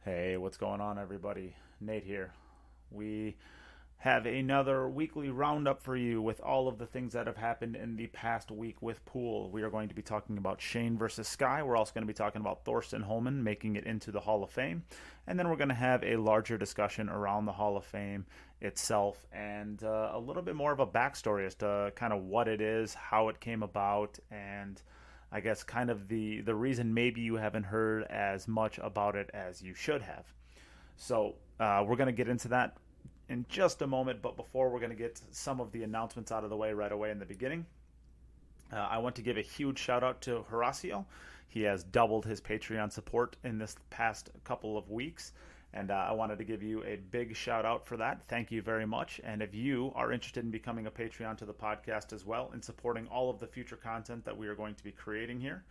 Hey, what's going on, everybody? Nate here. We have another weekly roundup for you with all of the things that have happened in the past week with pool. We are going to be talking about Shane versus Sky. We're also going to be talking about Thorsten Hohmann making it into the Hall of Fame. And then we're going to have a larger discussion around the Hall of Fame itself and a little bit more of a backstory as to kind of what it is, how it came about, and I guess kind of the reason maybe you haven't heard as much about it as you should have. So we're going to get into that in just a moment, but before we're going to get some of the announcements out of the way right away in the beginning, I want to give a huge shout out to Horacio. He has doubled his Patreon support in this past couple of weeks. And I wanted to give you a big shout out for that. Thank you very much. And if you are interested in becoming a Patreon to the podcast as well and supporting all of the future content that we are going to be creating here,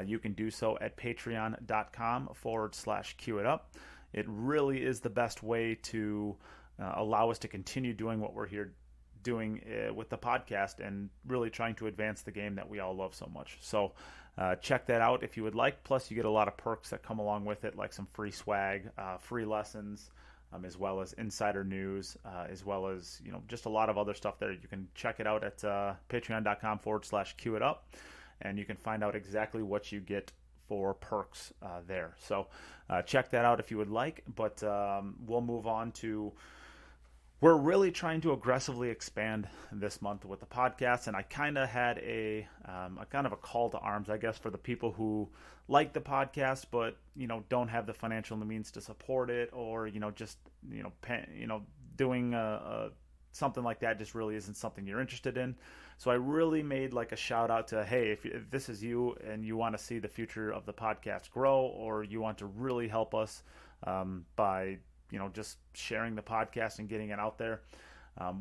you can do so at patreon.com/Cue It Up. It really is the best way to allow us to continue doing what we're here doing with the podcast and really trying to advance the game that we all love so much. So check that out if you would like. Plus, you get a lot of perks that come along with it, like some free swag, free lessons, as well as insider news, as well as just a lot of other stuff there. You can check it out at patreon.com/Cue It Up, and you can find out exactly what you get for perks there. So check that out if you would like. But we'll move on to. We're really trying to aggressively expand this month with the podcast, and I kind of had a kind of a call to arms, I guess, for the people who like the podcast but don't have the financial means to support it, or just doing something like that just really isn't something you're interested in. So I really made like a shout out to, hey, if this is you and you want to see the future of the podcast grow, or you want to really help us by just sharing the podcast and getting it out there.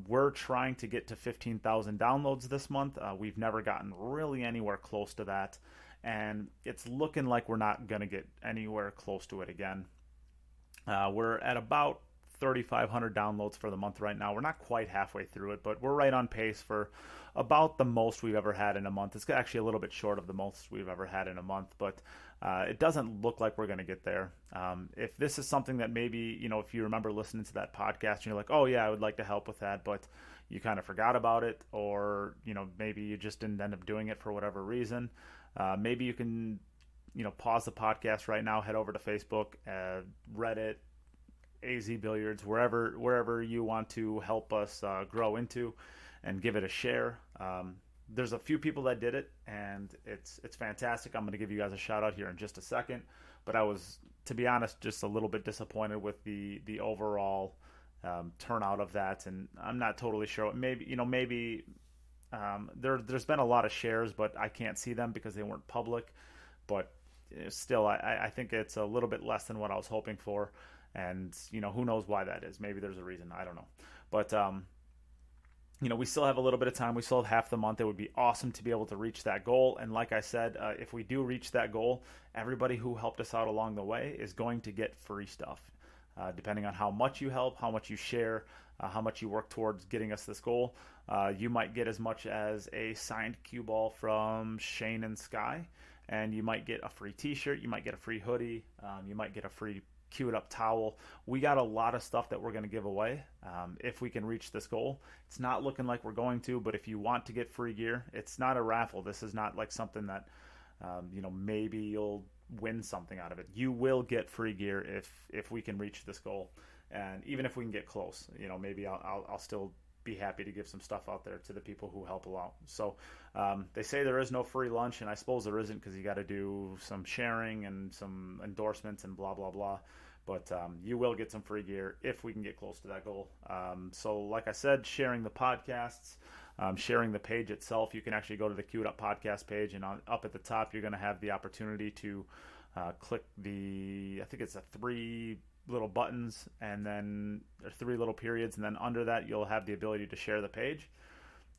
We're trying to get to 15,000 downloads this month. We've never gotten really anywhere close to that, and it's looking like we're not going to get anywhere close to it again. We're at about 3,500 downloads for the month right now. We're not quite halfway through it, but we're right on pace for about the most we've ever had in a month. It's actually a little bit short of the most we've ever had in a month, but it doesn't look like we're going to get there. If this is something that maybe, if you remember listening to that podcast and you're like, oh yeah, I would like to help with that, but you kind of forgot about it, or, maybe you just didn't end up doing it for whatever reason, maybe you can, pause the podcast right now, head over to Facebook, Reddit, AZ Billiards, wherever you want to help us grow into, and give it a share. There's a few people that did it, and it's fantastic. I'm going to give you guys a shout out here in just a second, but I was, to be honest, just a little bit disappointed with the overall turnout of that, and I'm not totally sure. Maybe there's been a lot of shares, but I can't see them because they weren't public. But still, I think it's a little bit less than what I was hoping for. And, who knows why that is. Maybe there's a reason. I don't know. But, we still have a little bit of time. We still have half the month. It would be awesome to be able to reach that goal. And like I said, if we do reach that goal, everybody who helped us out along the way is going to get free stuff. Depending on how much you help, how much you share, how much you work towards getting us this goal, you might get as much as a signed cue ball from Shane and Sky. And you might get a free t-shirt. You might get a free hoodie. You might get a free Cue It Up towel. We got a lot of stuff that we're going to give away if we can reach this goal. It's not looking like we're going to, but if you want to get free gear, it's not a raffle. This is not like something that maybe you'll win something out of it. You will get free gear if we can reach this goal, and even if we can get close, maybe I'll still be happy to give some stuff out there to the people who help along. So they say there is no free lunch, and I suppose there isn't, because you got to do some sharing and some endorsements and blah blah blah. But you will get some free gear if we can get close to that goal. So like I said, sharing the podcasts, sharing the page itself. You can actually go to the Cue It Up podcast page, and up at the top you're going to have the opportunity to click I think it's a 3 little buttons, and then there's 3 little periods, and then under that you'll have the ability to share the page.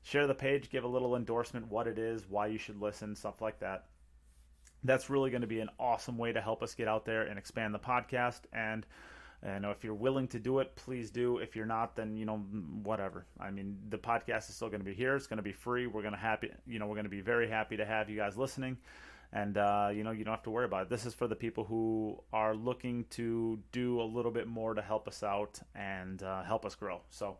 Share the page, give a little endorsement, what it is, why you should listen, stuff like that. That's really going to be an awesome way to help us get out there and expand the podcast. And if you're willing to do it, please do. If you're not, then whatever. I mean, the podcast is still going to be here. It's going to be free. We're going to be very happy to have you guys listening. And, you don't have to worry about it. This is for the people who are looking to do a little bit more to help us out and help us grow. So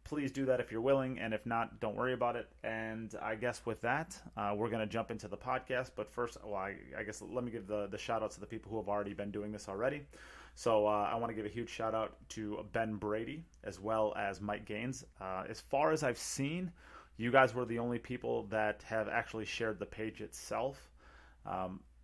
please do that if you're willing. And if not, don't worry about it. And I guess with that, we're going to jump into the podcast. But first, I guess let me give the shout outs to the people who have already been doing this already. So I want to give a huge shout out to Ben Brady as well as Mike Gaines. As far as I've seen, you guys were the only people that have actually shared the page itself.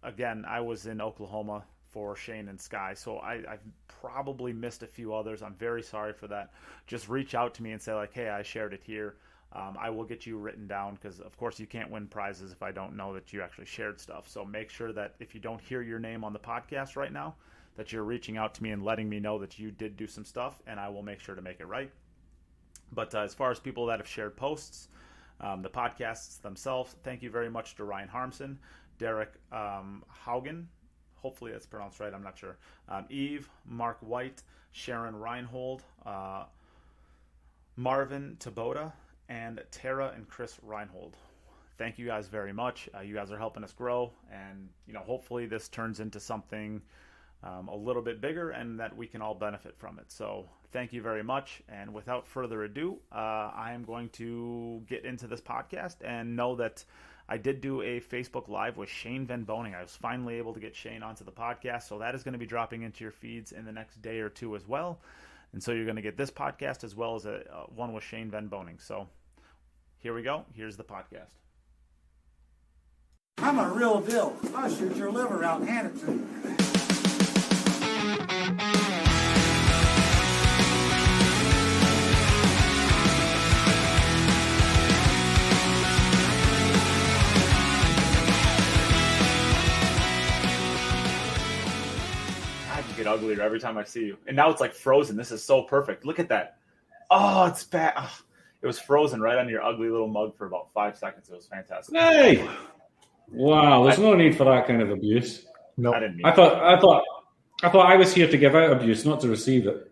Again, I was in Oklahoma for Shane and Sky, so I've probably missed a few others. I'm very sorry for that. Just reach out to me and say, like, hey, I shared it here. I will get you written down because, of course, you can't win prizes if I don't know that you actually shared stuff. So make sure that if you don't hear your name on the podcast right now, that you're reaching out to me and letting me know that you did do some stuff, and I will make sure to make it right. But as far as people that have shared posts, the podcasts themselves, thank you very much to Ryan Harmson, Derek Haugen, hopefully that's pronounced right, I'm not sure, Eve, Mark White, Sharon Reinhold, Marvin Taboda, and Tara and Chris Reinhold. Thank you guys very much. You guys are helping us grow, and hopefully this turns into something a little bit bigger and that we can all benefit from it. So thank you very much. And without further ado, I am going to get into this podcast and know that I did do a Facebook Live with Shane Van Boening. I was finally able to get Shane onto the podcast. So that is going to be dropping into your feeds in the next day or two as well. And so you're going to get this podcast as well as one with Shane Van Boening. So here we go. Here's the podcast. I'm a real deal. I'll shoot your liver out and hand it to you. Get uglier every time I see you. And now it's like frozen. This is so perfect. Look at that. Oh, it's bad. Oh, it was frozen right on your ugly little mug for about 5 seconds. It was fantastic. Hey! Wow, there's no need for that kind of abuse. No, I didn't mean I thought I was here to give out abuse, not to receive it.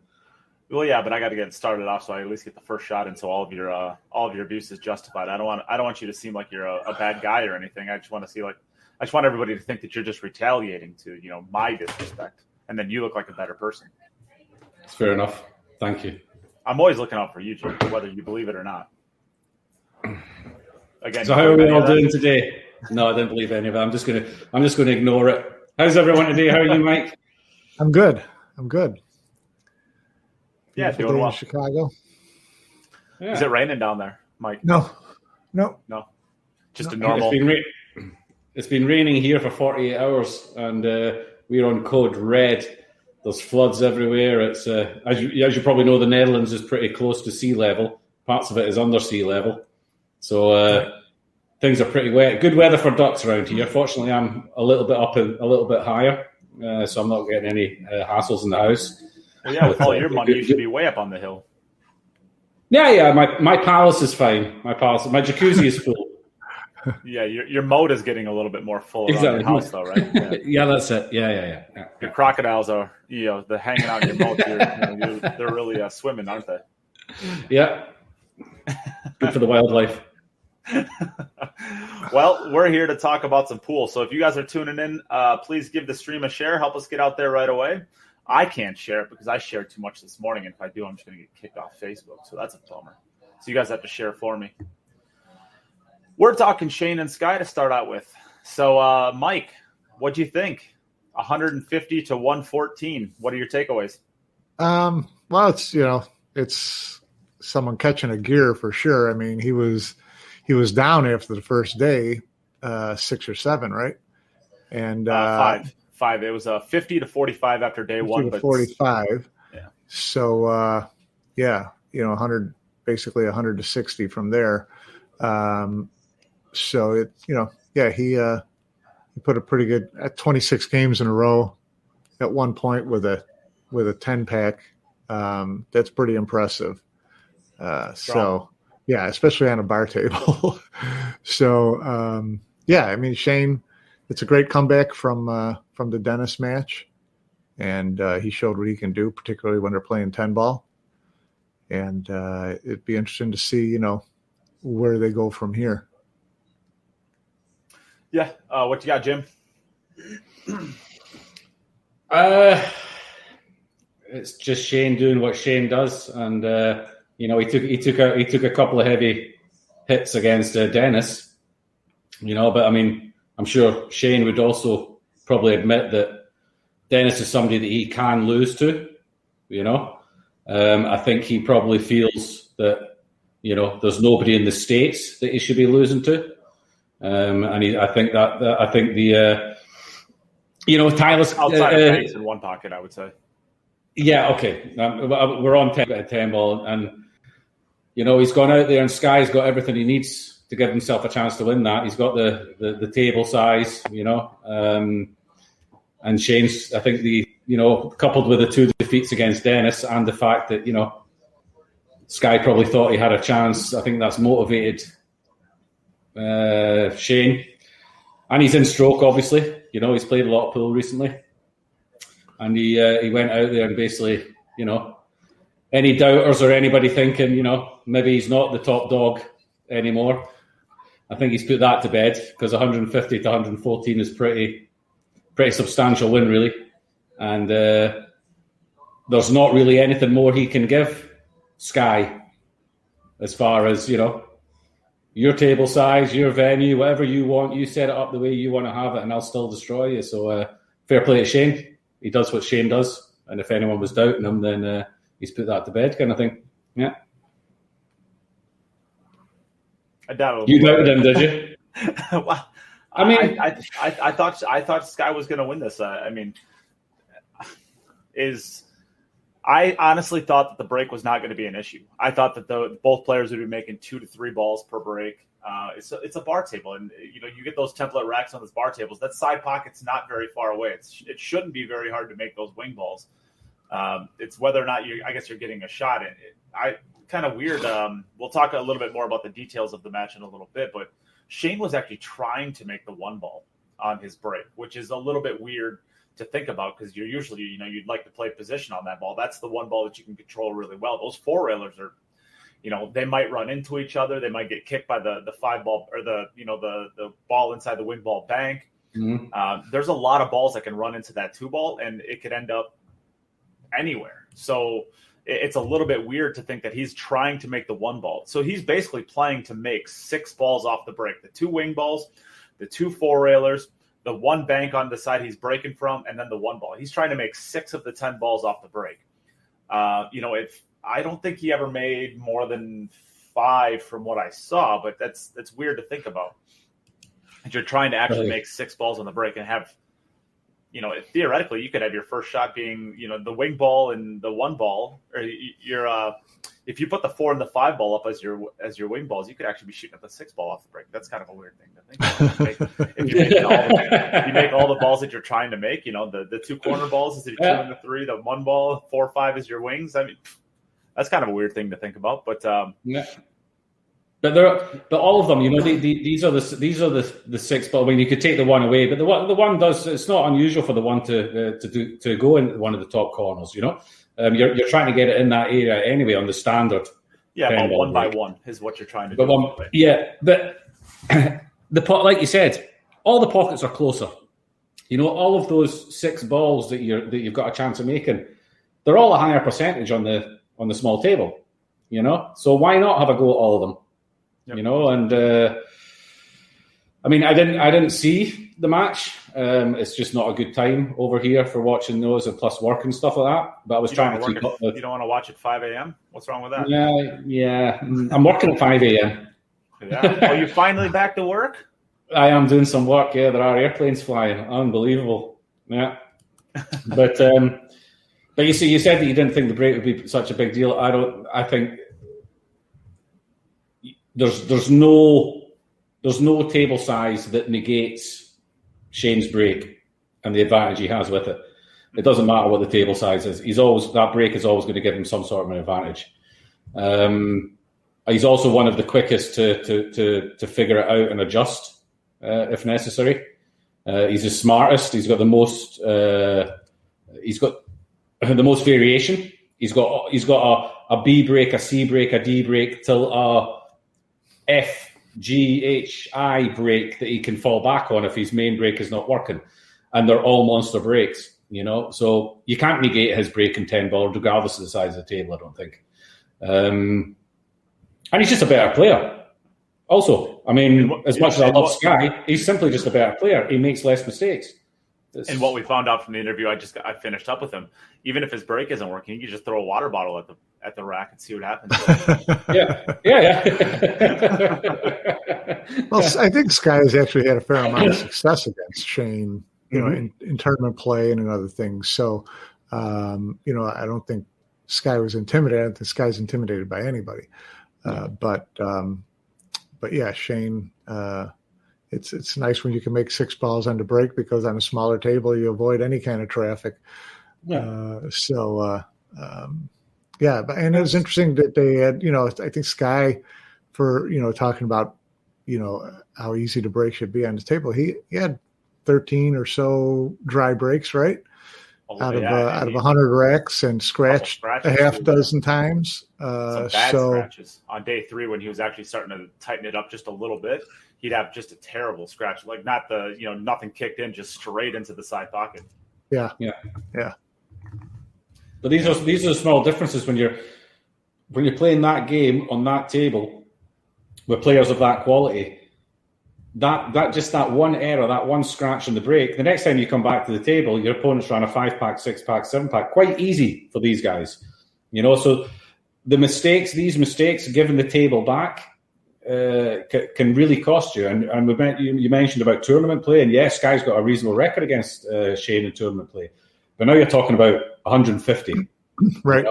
Well, yeah, but I got to get started off so I at least get the first shot in, so all of your abuse is justified. I don't want you to seem like you're a bad guy or anything. I just want everybody to think that you're just retaliating to my disrespect. And then you look like a better person. It's fair enough. Thank you. I'm always looking out for you, Jim, whether you believe it or not. Again. So how are we all doing today? No, I didn't believe any of it. I'm just gonna ignore it. How's everyone today? How are you, Mike? I'm good. Yeah, doing well. In Chicago. Yeah. Is it raining down there, Mike? No. Just a normal. It's been raining here for 48 hours, and we're on code red. There's floods everywhere. It's as you probably know, the Netherlands is pretty close to sea level. Parts of it is under sea level, so things are pretty wet. Good weather for ducks around here. Fortunately, I'm a little bit up and a little bit higher, so I'm not getting any hassles in the house. Well, yeah, with all your money, you should be way up on the hill. Yeah. My palace is fine. My jacuzzi is full. Yeah, your moat is getting a little bit more full around your house, though, right? Yeah. Yeah, that's it. Yeah. Your crocodiles are, they're hanging out in your moat. They're really swimming, aren't they? Yeah. Good for the wildlife. Well, we're here to talk about some pool. So if you guys are tuning in, please give the stream a share. Help us get out there right away. I can't share it because I shared too much this morning. And if I do, I'm just going to get kicked off Facebook. So that's a bummer. So you guys have to share for me. We're talking Shane and Sky to start out with. So, Mike, what do you think? 150 to 114. What are your takeaways? Well, it's someone catching a gear for sure. I mean, he was down after the first day, 6 or 7, right? And 5. It was 50 to 45 after day 1. But 45. Yeah. So, 100, basically 100 to 60 from there. So it, he put a pretty good at 26 games in a row at one point with a 10-pack. That's pretty impressive. So yeah, especially on a bar table. So I mean, Shane, it's a great comeback from the Dennis match, and he showed what he can do, particularly when they're playing 10 ball. And it'd be interesting to see, where they go from here. Yeah. What you got, Jim? It's just Shane doing what Shane does, and he took a couple of heavy hits against Dennis, But I mean, I'm sure Shane would also probably admit that Dennis is somebody that he can lose to, I think he probably feels that there's nobody in the States that he should be losing to, I think the Tyler's outside of Banks in one pocket, I would say. Yeah, okay. We're on 10 ball, and he's gone out there, and Sky's got everything he needs to give himself a chance to win that. He's got the table size, and Shane's. I think coupled with the 2 defeats against Dennis, and the fact that Sky probably thought he had a chance. I think that's motivated Shane, and he's in stroke. Obviously, he's played a lot of pool recently. And he went out there and basically, any doubters or anybody thinking, maybe he's not the top dog anymore. I think he's put that to bed, because 150 to 114 is pretty substantial win, really. And there's not really anything more he can give Sky, as far as, your table size, your venue, whatever you want, you set it up the way you want to have it, and I'll still destroy you. So fair play to Shane. He does what Shane does, and if anyone was doubting him, then he's put that to bed, kind of thing. Yeah. You doubted him, did you? Well, I mean, I thought Sky was going to win this. I honestly thought that the break was not going to be an issue. I thought that both players would be making 2 to 3 balls per break. It's a bar table, and you get those template racks on those bar tables. That side pocket's not very far away. It shouldn't be very hard to make those wing balls. It's whether or not I guess you're getting a shot in it. Kind of weird. We'll talk a little bit more about the details of the match in a little bit, but Shane was actually trying to make the 1 ball on his break, which is a little bit weird to think about, because you're usually, you'd like to play position on that ball. That's the 1 ball that you can control really well. Those 4 railers are, they might run into each other. They might get kicked by the 5 ball, or the ball inside the wing ball bank. Mm-hmm. There's a lot of balls that can run into that 2 ball, and it could end up anywhere. So it's a little bit weird to think that he's trying to make the 1 ball. So he's basically playing to make 6 balls off the break: the 2 wing balls, the 2 4 railers, the 1 bank on the side he's breaking from, and then the 1 ball. He's trying to make 6 of the 10 balls off the break. If I don't think he ever made more than 5 from what I saw, but that's weird to think about. And you're trying to actually make 6 balls on the break and have, theoretically you could have your first shot being, the wing ball and the 1 ball, or if you put the 4 and the 5 ball up as your wing balls, you could actually be shooting at the 6 ball off the break. That's kind of a weird thing to think about. If you make all the balls that you're trying to make, the 2 corner balls is your 2 and the 3, the 1 ball, 4 5 is your wings. I mean, that's kind of a weird thing to think about, but yeah. But all of them, these are the 6 ball. I mean, you could take the 1 away, but the one does. It's not unusual for the 1 to go in one of the top corners. You're trying to get it in that area anyway on the standard. Yeah, about 1 by 1 is what you're trying to do. But like you said, all the pockets are closer. All of those 6 balls that you've got a chance of making, they're all a higher percentage on the small table. So why not have a go at all of them? Yep. And I mean, I didn't see the match. It's just not a good time over here for watching those, and plus work and stuff like that. But I was trying to keep up with. You don't want to watch at 5 a.m.? What's wrong with that? Yeah. I'm working at 5 a.m. Yeah. Are you finally back to work? I am doing some work. Yeah, there are airplanes flying. Unbelievable. Yeah. But you see, you said that you didn't think the break would be such a big deal. I think there's no table size that negates Shane's break and the advantage he has with it. It doesn't matter what the table size is. That break is always going to give him some sort of an advantage. He's also one of the quickest to figure it out and adjust if necessary. He's the smartest. He's got the most. He's got the most variation. He's got a B break, a C break, a D break till a F GHI brake that he can fall back on if his main brake is not working. And they're all monster brakes, So you can't negate his braking 10 ball regardless of the size of the table, I don't think. And he's just a better player. Also, as much as I love Sky, he's simply just a better player. He makes less mistakes. And what we found out from the interview, I finished up with him. Even if his brake isn't working, you can just throw a water bottle at the rack and see what happens. Yeah. Well, I think Sky has actually had a fair amount of success against Shane, in tournament play and in other things. So, I don't think Sky was intimidated. I don't think Sky's intimidated by anybody. But yeah, Shane. It's nice when you can make 6 balls on the break because on a smaller table you avoid any kind of traffic. Yeah. And it was interesting that they had, I think Sky, for talking about how easy the break should be on the table. He had 13 or so dry breaks, right? Out of 100 racks and scratched a half dozen times. Some bad scratches on day 3 when he was actually starting to tighten it up just a little bit. He'd have just a terrible scratch, like not the nothing kicked in, just straight into the side pocket. Yeah. But these are small differences when you're playing that game on that table with players of that quality. That just that one error, that one scratch in the break. The next time you come back to the table, your opponent's ran a 5-pack, 6-pack, 7-pack. Quite easy for these guys, So these mistakes, giving the table back, can really cost you. And you mentioned about tournament play, and yes, Sky's got a reasonable record against Shane in tournament play. But now you're talking about 150, right?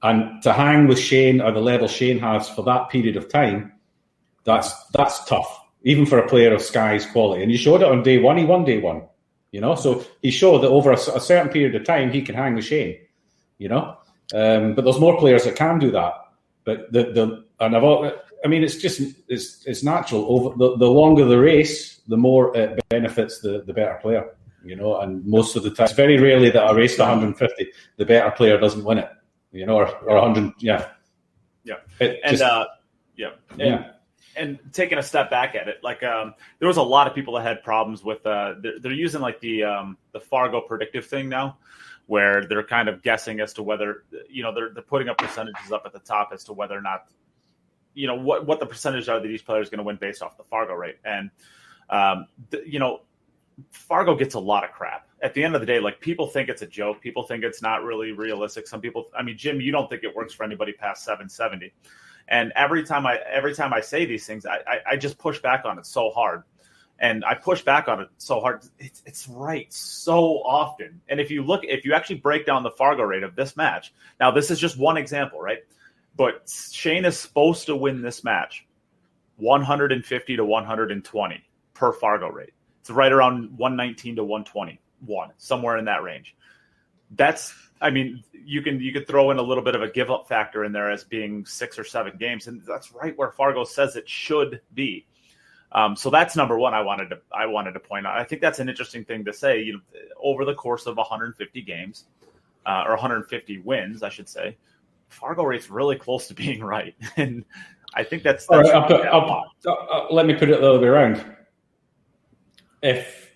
And to hang with Shane or the level Shane has for that period of time, that's tough, even for a player of Sky's quality. And he showed it on day 1. He won day 1, So he showed that over a certain period of time he can hang with Shane, But there's more players that can do that. But it's natural. Over the longer the race, the more it benefits the better player, And most of the time, it's very rarely that a race to 150, the better player doesn't win it, or 100. Yeah. And taking a step back at it, like there was a lot of people that had problems with. They're using like the Fargo predictive thing now, where they're kind of guessing as to whether they're putting up percentages up at the top as to whether or not. What the percentage are that each player is going to win based off the Fargo rate. And, Fargo gets a lot of crap. At the end of the day, like people think it's a joke. People think it's not really realistic. Some people, Jim, you don't think it works for anybody past 770. And every time I say these things, I just push back on it so hard. And I push back on it so hard. It's right so often. And if you actually break down the Fargo rate of this match, now this is just one example, right? But Shane is supposed to win this match 150 to 120 per Fargo rate. It's right around 119 to 121, somewhere in that range. You could throw in a little bit of a give up factor in there as being 6 or 7 games, and that's right where Fargo says it should be. So that's number one I wanted to point out. I think that's an interesting thing to say. Over the course of 150 games, or 150 wins, I should say, Fargo rate's really close to being right, and I think that's all right. Let me put it the other way around. If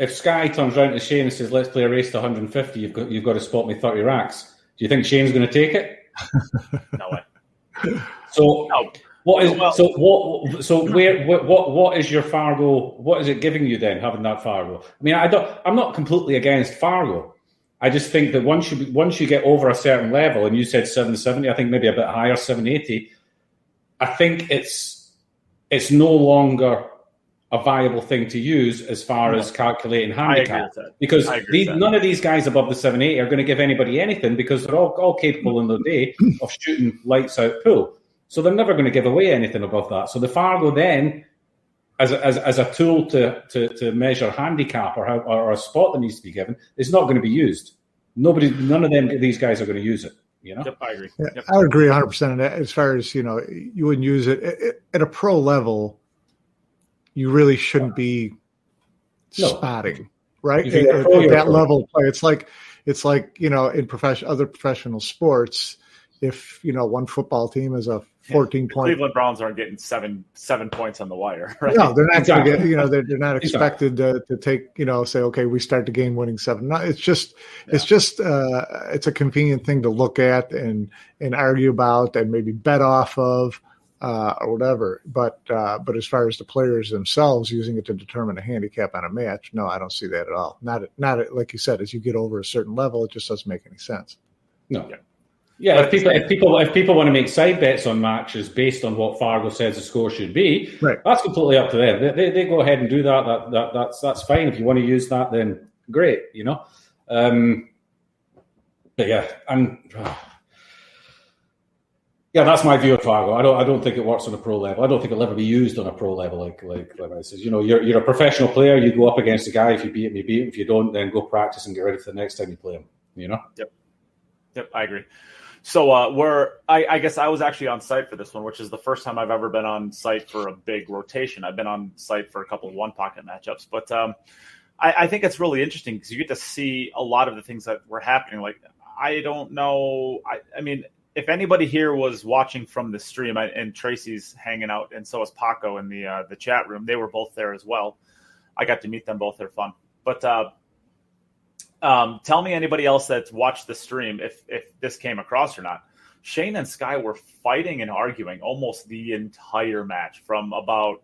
Sky turns around to Shane and says, "Let's play a race to 150," you've got to spot me 30 racks. Do you think Shane's going to take it? No way. So no. What is your Fargo? What is it giving you then, having that Fargo? I'm not completely against Fargo. I just think that once you get over a certain level, and you said 770, I think maybe a bit higher, 780. I think it's no longer a viable thing to use as far as calculating handicap, because none of these guys above the 780 are going to give anybody anything, because they're all capable in their day of shooting lights out pool. So they're never going to give away anything above that. So the Fargo then, as a tool to measure handicap or a spot that needs to be given, is not going to be used. None of these guys are going to use it. Yep, I agree. Yeah, I would agree 100% on that. As far as you wouldn't use it at a pro level. You really shouldn't be spotting, right? At that level of play, it's like in other professional sports, if one football team is a 14-point. Cleveland Browns aren't getting seven points on the wire, right? No, they're not Exactly. going to get. They're not expected to take. Say, okay, we start the game winning 7. No, it's a convenient thing to look at and argue about and maybe bet off of or whatever. But as far as the players themselves using it to determine a handicap on a match, no, I don't see that at all. Not like you said, as you get over a certain level, it just doesn't make any sense. No. Yeah, if people want to make side bets on matches based on what Fargo says the score should be, right, that's completely up to them. They go ahead and do that. That's fine. If you want to use that, then great. But yeah, that's my view of Fargo. I don't think it works on a pro level. I don't think it'll ever be used on a pro level. Like I says, you're a professional player. You go up against a guy. If you beat him, you beat him. If you don't, then go practice and get ready for the next time you play him. Yep, I agree. So I guess I was actually on site for this one, which is the first time I've ever been on site for a big rotation. I've been on site for a couple of one pocket matchups, but I think it's really interesting because you get to see a lot of the things that were happening. Like, I don't know. I mean, if anybody here was watching from the stream, and Tracy's hanging out, and so is Paco in the chat room. They were both there as well. I got to meet them both. They're fun. But tell me anybody else that's watched the stream if this came across or not. Shane and Sky were fighting and arguing almost the entire match from about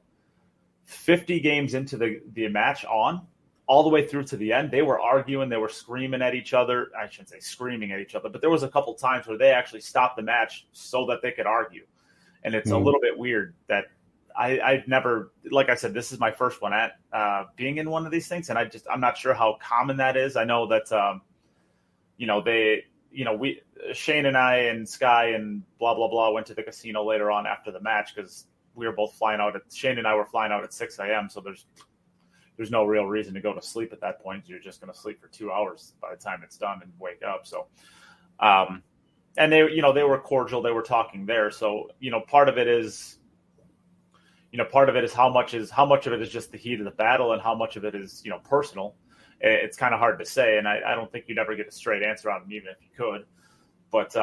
50 games into the match on all the way through to the end. They were arguing. They were screaming at each other. I shouldn't say screaming at each other, but there was a couple times where they actually stopped the match so that they could argue. And it's a little bit weird that I've never, like I said, this is my first one at being in one of these things, and I'm not sure how common that is. I know that Shane and I and Sky and blah blah blah went to the casino later on after the match because we were both flying out. Shane and I were flying out at 6 a.m. So there's no real reason to go to sleep at that point. You're just going to sleep for 2 hours by the time it's done and wake up. So, and they were cordial. They were talking there. So part of it is. Part of it is how much of it is just the heat of the battle and how much of it is, personal. It's kind of hard to say. And I don't think you'd ever get a straight answer on it, even if you could. But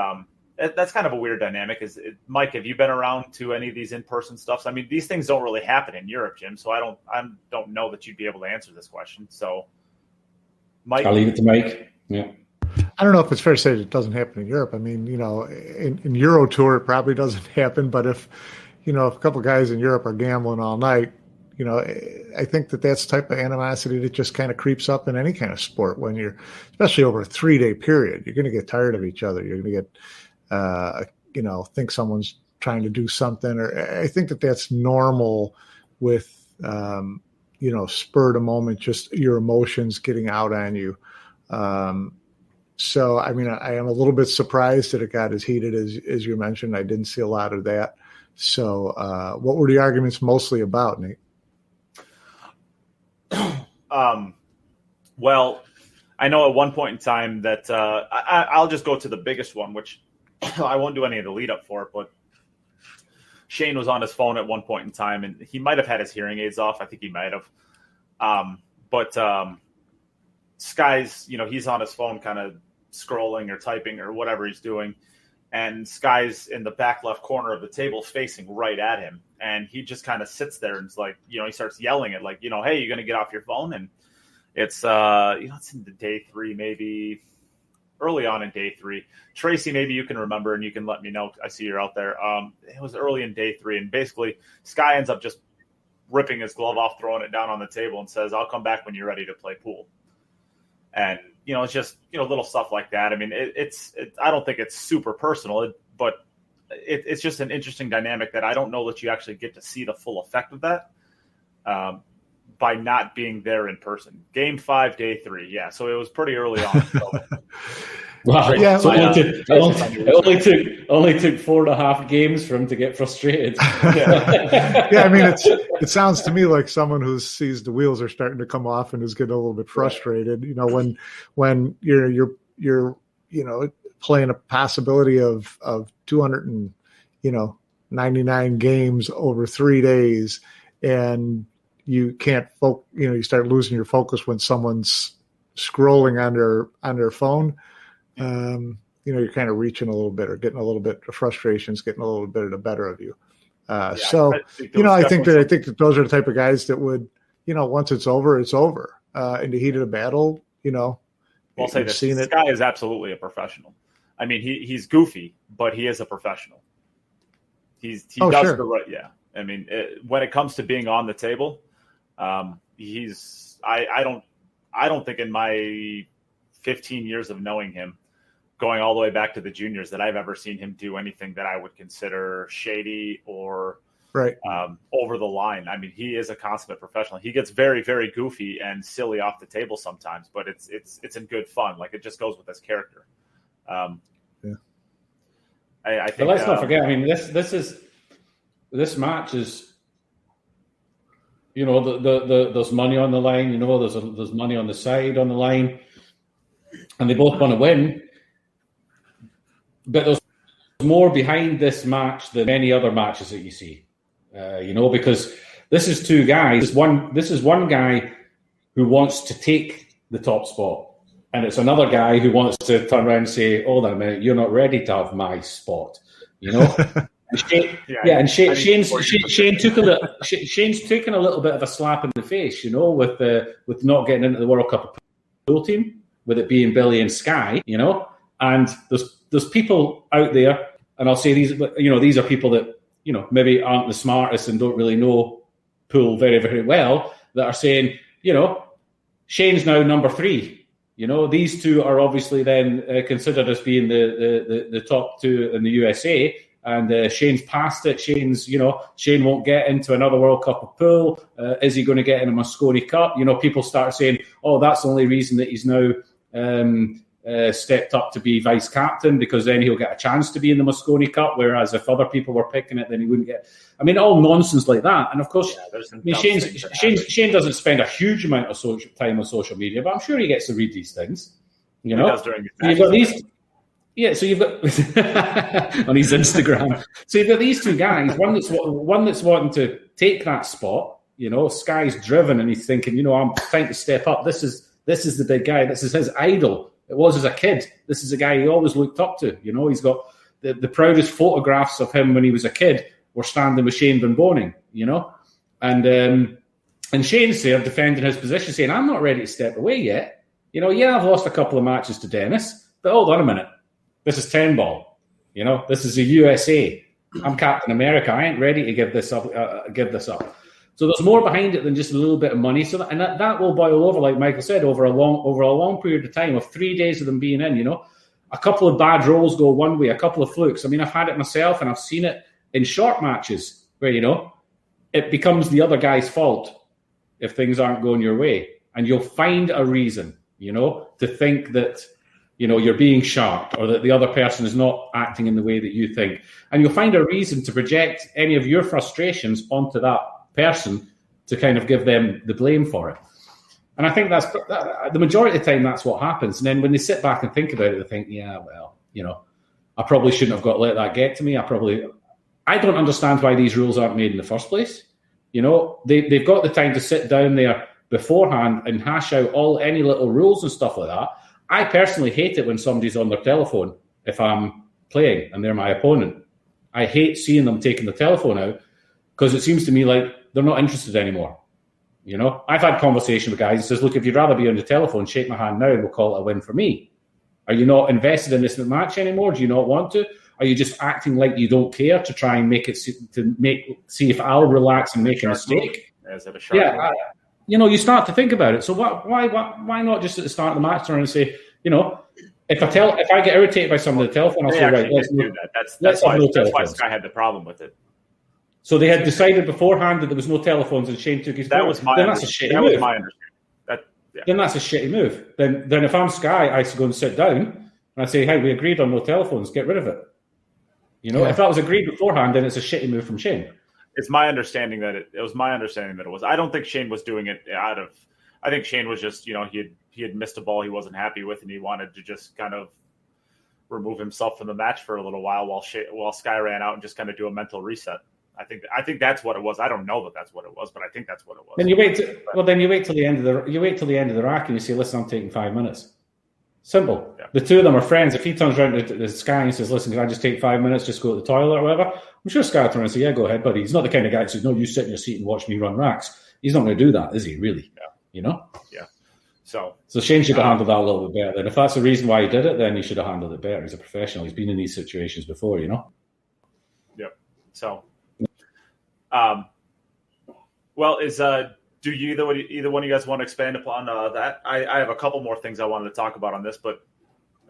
that's kind of a weird dynamic. Mike, have you been around to any of these in-person stuffs? I mean, these things don't really happen in Europe, Jim. So I don't know that you'd be able to answer this question. So Mike, I'll leave it to Mike. Yeah. I don't know if it's fair to say it doesn't happen in Europe. I mean, in Euro Tour, it probably doesn't happen. But if a couple of guys in Europe are gambling all night, I think that's the type of animosity that just kind of creeps up in any kind of sport when especially over a 3-day period, you're going to get tired of each other. You're going to get, think someone's trying to do something. Or I think that's normal with, spur of the moment, just your emotions getting out on you. So, I mean, I am a little bit surprised that it got as heated as you mentioned. I didn't see a lot of that. So what were the arguments mostly about, Nate? Well, I know at one point in time that I'll just go to the biggest one, which I won't do any of the lead up for it, but Shane was on his phone at one point in time, and he might have had his hearing aids off. I think he might have. But Sky's, he's on his phone kind of scrolling or typing or whatever he's doing. And Sky's in the back left corner of the table facing right at him. And he just kind of sits there and it's like, he starts yelling at hey, you're going to get off your phone. And it's, it's in the day 3, maybe early on in day 3. Tracy, maybe you can remember and you can let me know. I see you're out there. It was early in day 3. And basically Sky ends up just ripping his glove off, throwing it down on the table and says, I'll come back when you're ready to play pool. And, it's just, little stuff like that. I mean, I don't think it's super personal, but it's just an interesting dynamic that I don't know that you actually get to see the full effect of that by not being there in person. Game 5, day 3. Yeah. So it was pretty early on. So. Wow. Yeah, so it only took 4.5 games for him to get frustrated. Yeah, I mean, it sounds to me like someone who sees the wheels are starting to come off and is getting a little bit frustrated. When you're playing a possibility of 299 games over 3 days, and you can't you start losing your focus when someone's scrolling on their phone. you're kind of reaching a little bit or getting a little bit of frustrations, getting a little bit of the better of you. So I think that those are the type of guys that would, once it's over, it's over. In the heat of the battle, I'll say this: Sky is absolutely a professional. I mean, he's goofy, but he is a professional. He does sure. the right. Yeah, I mean, when it comes to being on the table, I don't think in my 15 years of knowing him, going all the way back to the juniors, that I've ever seen him do anything that I would consider shady or over the line. I mean, he is a consummate professional. He gets very, very goofy and silly off the table sometimes, but it's in good fun. Like, it just goes with his character. I think. But let's not forget. I mean, this match is, there's money on the line. There's money on the side on the line, and they both want to win. But there's more behind this match than any other matches that you see, because this is two guys. This is one guy who wants to take the top spot, and it's another guy who wants to turn around and say, "Hold on a minute, you're not ready to have my spot," Shane's taken a little bit of a slap in the face, with not getting into the World Cup pool team, with it being Billy and Sky, and there's people out there, and I'll say these are people that, maybe aren't the smartest and don't really know pool very, very well, that are saying, Shane's now number 3. These two are obviously then considered as being the top two in the USA, and Shane's past it. Shane won't get into another World Cup of pool. Is he going to get in a Mosconi Cup? People start saying, oh, that's the only reason that he's now stepped up to be vice captain, because then he'll get a chance to be in the Mosconi Cup, whereas if other people were picking it, then he wouldn't get. I mean, all nonsense like that. And of course, Shane doesn't spend a huge amount of time on social media, but I'm sure he gets to read these things. He does during his matches. You've got these. Yeah, so you've got on his Instagram. So you've got these two guys. One that's wanting to take that spot. Sky's driven, and he's thinking, I'm trying to step up. This is the big guy. This is his idol. It was as a kid. This is a guy he always looked up to. He's got the proudest photographs of him when he was a kid were standing with Shane Van Boening, and Shane's there defending his position, saying, I'm not ready to step away yet. I've lost a couple of matches to Dennis, but hold on a minute. This is 10 ball. This is the USA. I'm Captain America. I ain't ready to give this up. So there's more behind it than just a little bit of money. So that will boil over, like Michael said, over a long period of time, of 3 days of them being in. A couple of bad rolls go one way, a couple of flukes. I mean, I've had it myself, and I've seen it in short matches where it becomes the other guy's fault if things aren't going your way, and you'll find a reason, to think that you're being sharp, or that the other person is not acting in the way that you think, and you'll find a reason to project any of your frustrations onto that person to kind of give them the blame for it. And I think that's the majority of the time that's what happens. And then when they sit back and think about it, they think, yeah, well, I probably shouldn't have let that get to me. I don't understand why these rules aren't made in the first place. They've got the time to sit down there beforehand and hash out any little rules and stuff like that. I personally hate it when somebody's on their telephone if I'm playing and they're my opponent. I hate seeing them taking the telephone out, because it seems to me like they're not interested anymore. I've had conversation with guys who says, look, if you'd rather be on the telephone, shake my hand now and we'll call it a win for me. Are you not invested in this match anymore? Do you not want to? Are you just acting like you don't care to try and see if I'll relax and make a mistake? You start to think about it. So why not just at the start of the match turn and say, if I get irritated by someone on the telephone, I'll say, right, let's do that. That's why Sky had the problem with it. So they had decided beforehand that there was no telephones, and Shane took his phone. That's my understanding. Then that's a shitty move. Then if I'm Sky, I go and sit down and I say, hey, we agreed on no telephones, get rid of it. If that was agreed beforehand, then it's a shitty move from Shane. It's my understanding that it was my understanding that it was. I don't think Shane was doing it out of. I think Shane was just, he had missed a ball he wasn't happy with, and he wanted to just kind of remove himself from the match for a little while Sky ran out and just kind of do a mental reset. I think that's what it was. I don't know that that's what it was, but I think that's what it was. Then you wait till the end of the rack and you say, listen, I'm taking 5 minutes. Simple. Yeah. The two of them are friends. If he turns around to Sky and says, listen, can I just take 5 minutes, just go to the toilet or whatever? I'm sure Sky will turn around and say, yeah, go ahead, buddy. He's not the kind of guy that says, no, you sit in your seat and watch me run racks. He's not going to do that, is he, really? Yeah. You know? Yeah. So Shane should have handled that a little bit better. And if that's the reason why he did it, then he should have handled it better. He's a professional. He's been in these situations before, you know? Yep. So, well, do you either one of you guys want to expand upon that? I have a couple more things I wanted to talk about on this, but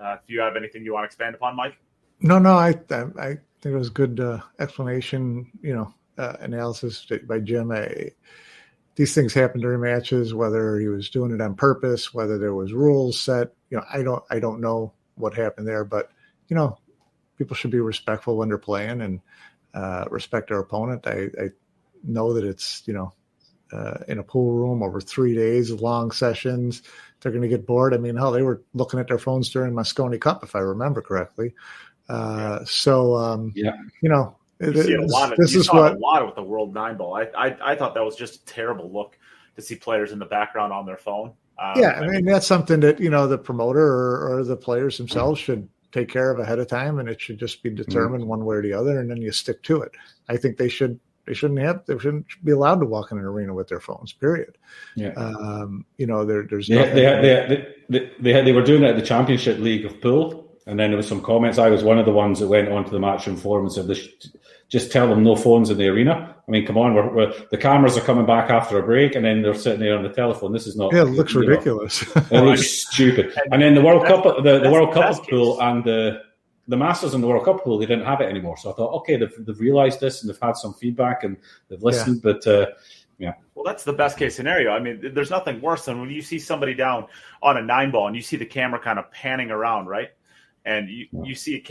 if you have anything you want to expand upon, Mike? No, I think it was good explanation, analysis by Jim. These things happen during matches, whether he was doing it on purpose, whether there was rules set. I don't know what happened there, but people should be respectful when they're playing and respect their opponent. I know that it's in a pool room over 3 days, long sessions. They're going to get bored. I mean, hell, they were looking at their phones during Mosconi Cup, if I remember correctly. You see a lot with the World 9 Ball. I thought that was just a terrible look to see players in the background on their phone. I mean, that's something that, the promoter or the players themselves should take care of ahead of time, and it should just be determined one way or the other, and then you stick to it. I think they shouldn't be allowed to walk in an arena with their phones, period. Yeah. There's they were doing it at the Championship League of Pool. And then there was some comments. I was one of the ones that went onto the Matchroom forum and said, just tell them no phones in the arena. I mean, come on, the cameras are coming back after a break, and then they're sitting there on the telephone. This is not. Yeah, it looks ridiculous. It looks stupid. And then the World Cup, the World Cup pool and the Masters and the World Cup pool, they didn't have it anymore. So I thought, okay, they've realised this and they've had some feedback and they've listened, but. Yeah. Well, that's the best case scenario. I mean, there's nothing worse than when you see somebody down on a 9 ball and you see the camera kind of panning around, right? And you see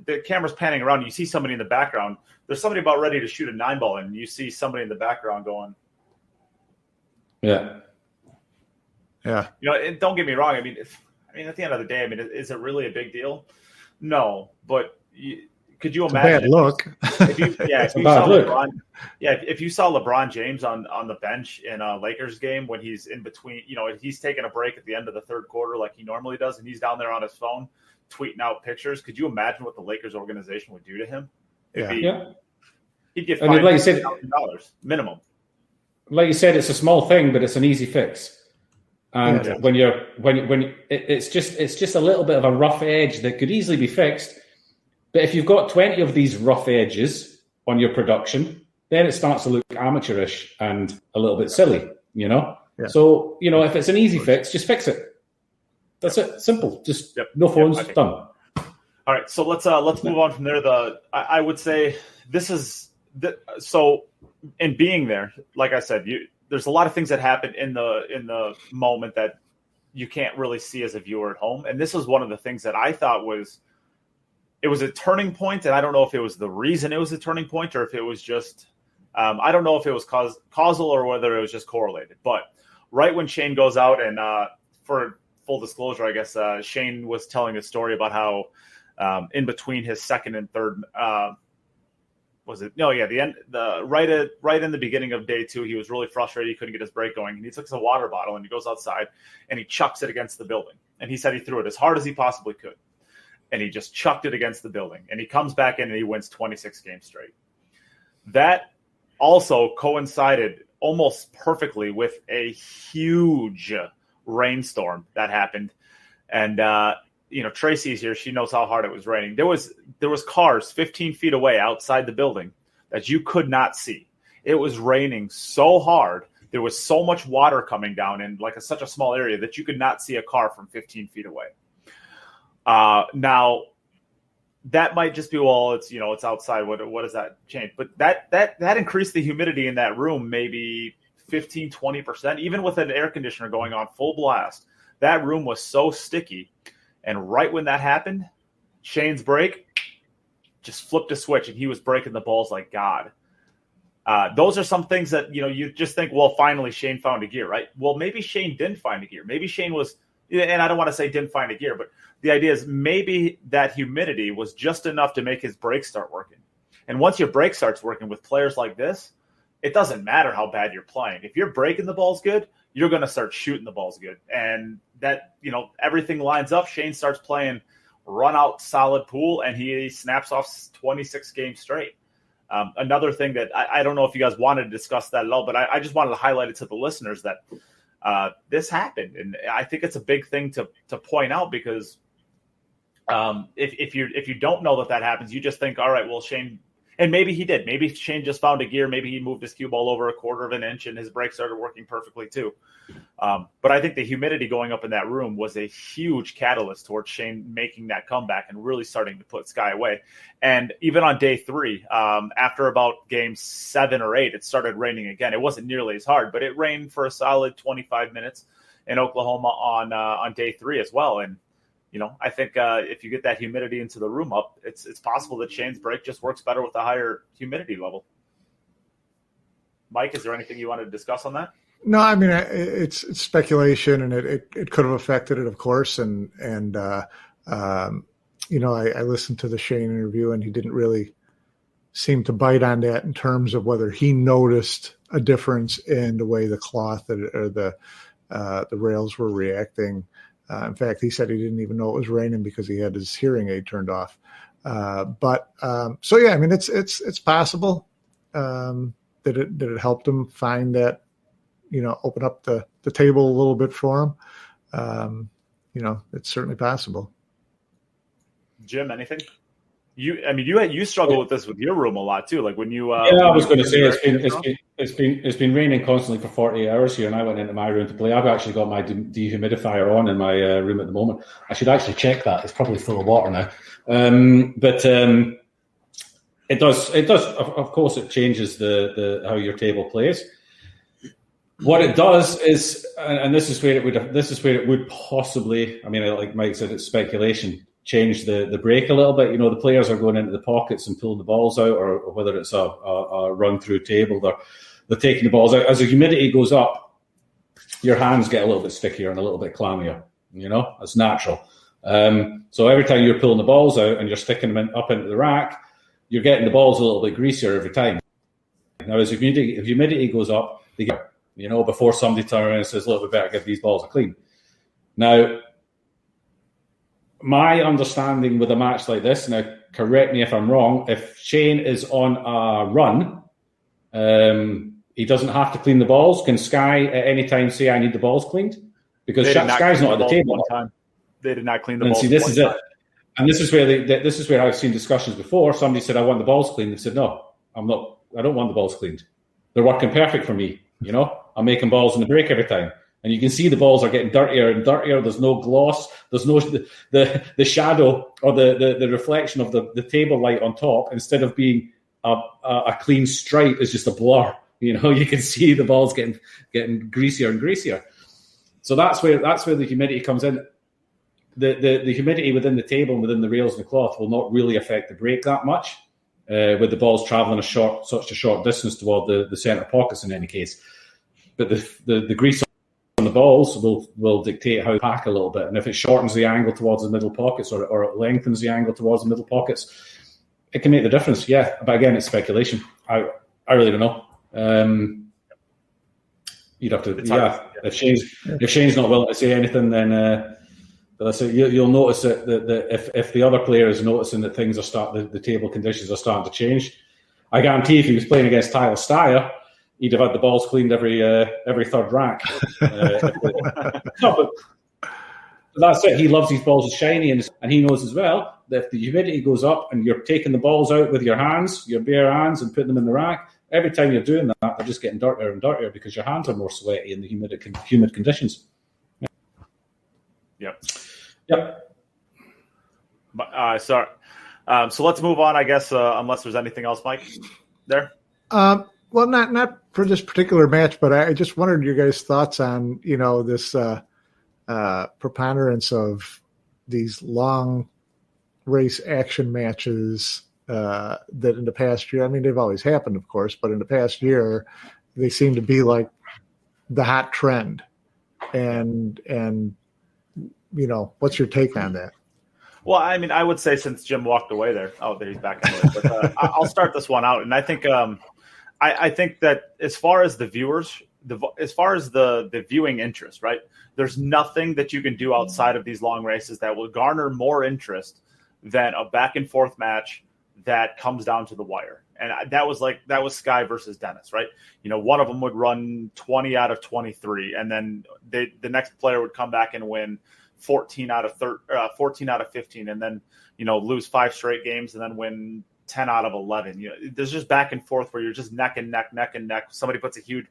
the camera's panning around. And you see somebody in the background. There's somebody about ready to shoot a 9 ball, and you see somebody in the background going, "Yeah." And don't get me wrong. I mean, at the end of the day, is it really a big deal? No, but could you imagine? Bad look. If you saw LeBron James on the bench in a Lakers game when he's in between, he's taking a break at the end of the third quarter like he normally does, and he's down there on his phone tweeting out pictures. Could you imagine what the Lakers organization would do to him? He'd get fined $1,000 minimum. Like you said, it's a small thing, but it's an easy fix. And it's just a little bit of a rough edge that could easily be fixed. But if you've got 20 of these rough edges on your production, then it starts to look amateurish and a little bit silly, Yeah. So, if it's an easy fix, just fix it. That's it. Simple. Just no phones, done. All right. So let's move on from there. I would say this is so in being there, like I said, there's a lot of things that happen in the moment that you can't really see as a viewer at home. And this was one of the things that I thought it was a turning point, and I don't know if it was the reason it was a turning point or if it was just I don't know if it was causal or whether it was just correlated. But right when Shane goes out, and for full disclosure, I guess Shane was telling a story about how in between his second and third right in the beginning of day 2, he was really frustrated. He couldn't get his break going, and he took a water bottle and he goes outside and he chucks it against the building. And he said he threw it as hard as he possibly could. And he just chucked it against the building. And he comes back in and he wins 26 games straight. That also coincided almost perfectly with a huge rainstorm that happened. And, Tracy's here. She knows how hard it was raining. There was cars 15 feet away outside the building that you could not see. It was raining so hard. There was so much water coming down in such a small area that you could not see a car from 15 feet away. Now that might just be, it's outside. What does that change? But that increased the humidity in that room, maybe 15, 20%, even with an air conditioner going on full blast. That room was so sticky. And right when that happened, Shane's break just flipped a switch and he was breaking the balls like God. Those are some things that, you just think, well, finally Shane found a gear, right? Well, maybe Shane didn't find a gear. Maybe Shane was, and I don't want to say didn't find a gear, but the idea is maybe that humidity was just enough to make his brake start working. And once your brake starts working with players like this, it doesn't matter how bad you're playing. If you're breaking the balls good, you're going to start shooting the balls good. And that, everything lines up. Shane starts playing run out solid pool, and he snaps off 26 games straight. Another thing that I don't know if you guys wanted to discuss that at all, but I just wanted to highlight it to the listeners that this happened. And I think it's a big thing to point out, because if you don't know that happens, you just think, all right, well, Shane, and maybe he did. Maybe Shane just found a gear. Maybe he moved his cue ball over a quarter of an inch and his brake started working perfectly too. But I think the humidity going up in that room was a huge catalyst towards Shane making that comeback and really starting to put Sky away. And even on day 3, after about game 7 or 8, it started raining again. It wasn't nearly as hard, but it rained for a solid 25 minutes in Oklahoma on day 3 as well. And I think if you get that humidity into the room up, it's possible that Shane's brake just works better with a higher humidity level. Mike, is there anything you wanted to discuss on that? No, I mean, it's speculation, and it could have affected it, of course. And I listened to the Shane interview, and he didn't really seem to bite on that in terms of whether he noticed a difference in the way the cloth or the rails were reacting. In fact, he said he didn't even know it was raining because he had his hearing aid turned off. So yeah, I mean, it's possible that it helped him find that, open up the table a little bit for him. It's certainly possible. Jim, anything? You struggle with this with your room a lot too. Like when you. I was going to say it's been raining constantly for 48 hours here, and I went into my room to play. I've actually got my dehumidifier on in my room at the moment. I should actually check that. It's probably full of water now. But it does. Of course, it changes the how your table plays. What it does is, and this is where it would possibly. I mean, like Mike said, it's speculation. Change the break a little bit. The players are going into the pockets and pulling the balls out, or whether it's a run through table, they're taking the balls out. As the humidity goes up, your hands get a little bit stickier and a little bit clammier. It's natural. So every time you're pulling the balls out and you're sticking them up into the rack, you're getting the balls a little bit greasier every time. Now, as humidity goes up, they get, before somebody turns around and says, "Look, we better give these balls a clean." Now, my understanding with a match like this, now correct me if I'm wrong, if Shane is on a run, he doesn't have to clean the balls. Can Sky at any time say, "I need the balls cleaned"? Because Sky's not at the table. They did not clean the balls. See, this is it. And this is where I've seen discussions before. Somebody said, "I want the balls cleaned." They said, "No, I'm not. I don't want the balls cleaned. They're working perfect for me. I'm making balls in the break every time." And you can see the balls are getting dirtier and dirtier. There's no gloss. There's no the shadow or the reflection of the table light on top. Instead of being a clean stripe, is just a blur. You can see the balls getting greasier and greasier. So that's where the humidity comes in. The humidity within the table and within the rails and the cloth will not really affect the break that much, with the balls traveling such a short distance toward the center pockets in any case. But the grease on the balls will dictate how they pack a little bit, and if it shortens the angle towards the middle pockets or it lengthens the angle towards the middle pockets, it can make the difference. Yeah, but again, it's speculation. I really don't know. You'd have to. If Shane's not willing to say anything, then you'll notice that if the other player is noticing that things are the table conditions are starting to change. I guarantee if he was playing against Tyler Steyer, he'd have had the balls cleaned every third rack. But that's it. He loves these balls as shiny, and he knows as well that if the humidity goes up and you're taking the balls out with your hands, your bare hands, and putting them in the rack, every time you're doing that, they're just getting dirtier and dirtier because your hands are more sweaty in the humid conditions. Yep. Sorry. So let's move on, I guess, unless there's anything else, Mike, there? Well, not for this particular match, but I just wondered your guys' thoughts on, this preponderance of these long race action matches that in the past year, I mean, they've always happened, of course, but in the past year, they seem to be like the hot trend. And what's your take on that? Well, I mean, I would say since Jim walked away there, he's back anyway, but I'll start this one out. And I think I think that as far as the viewers, as far as the viewing interest, right? There's nothing that you can do outside of these long races that will garner more interest than a back and forth match that comes down to the wire. And that was Sky versus Dennis, right? One of them would run 20 out of 23, and then the next player would come back and win 14 out of 15, and then lose 5 straight games and then win 10 out of 11. There's just back and forth where you're just neck and neck. Somebody puts a huge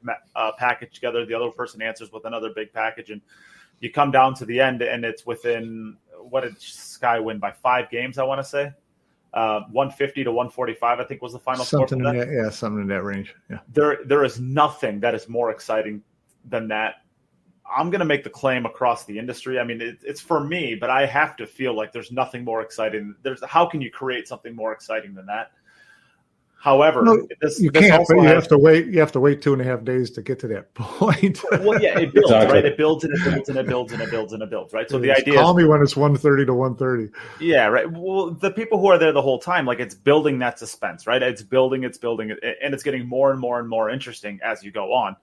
package together, the other person answers with another big package, and you come down to the end, and it's within, what did Sky win by 5 games? I want to say 150 to 145. I think was the final score. Something in that range. Yeah, there is nothing that is more exciting than that. I'm going to make the claim across the industry. I mean, it's for me, but I have to feel like there's nothing more exciting. How can you create something more exciting than that? However, you can't. But you have to wait. You have to wait 2.5 days to get to that point. Well, yeah, it builds, right? It builds and it builds and it builds and it builds and it builds, right? So the idea call me when it's 130 to 130. Yeah, right. Well, the people who are there the whole time, like, it's building that suspense, right? It's building, and it's getting more and more and more interesting as you go on.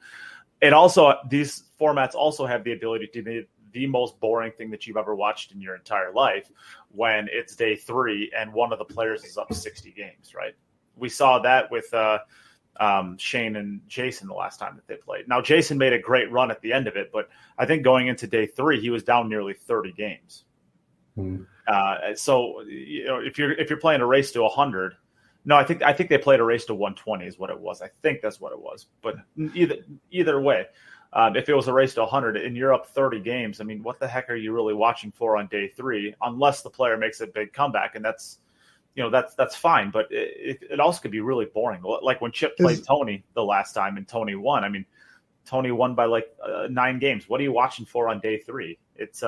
It also, these formats also have the ability to be the most boring thing that you've ever watched in your entire life when it's day 3 and one of the players is up 60 games, right? We saw that with Shane and Jason the last time that they played. Now, Jason made a great run at the end of it, but I think going into day 3, he was down nearly 30 games. So, if you're playing a race to 100, no, I think they played a race to 120 is what it was. I think that's what it was. But either way, if it was a race to 100 and you're up 30 games, I mean, what the heck are you really watching for on day 3? Unless the player makes a big comeback, and that's fine. But it also could be really boring. Like when Chip played Tony the last time and Tony won. I mean, Tony won by 9 games. What are you watching for on day 3? It's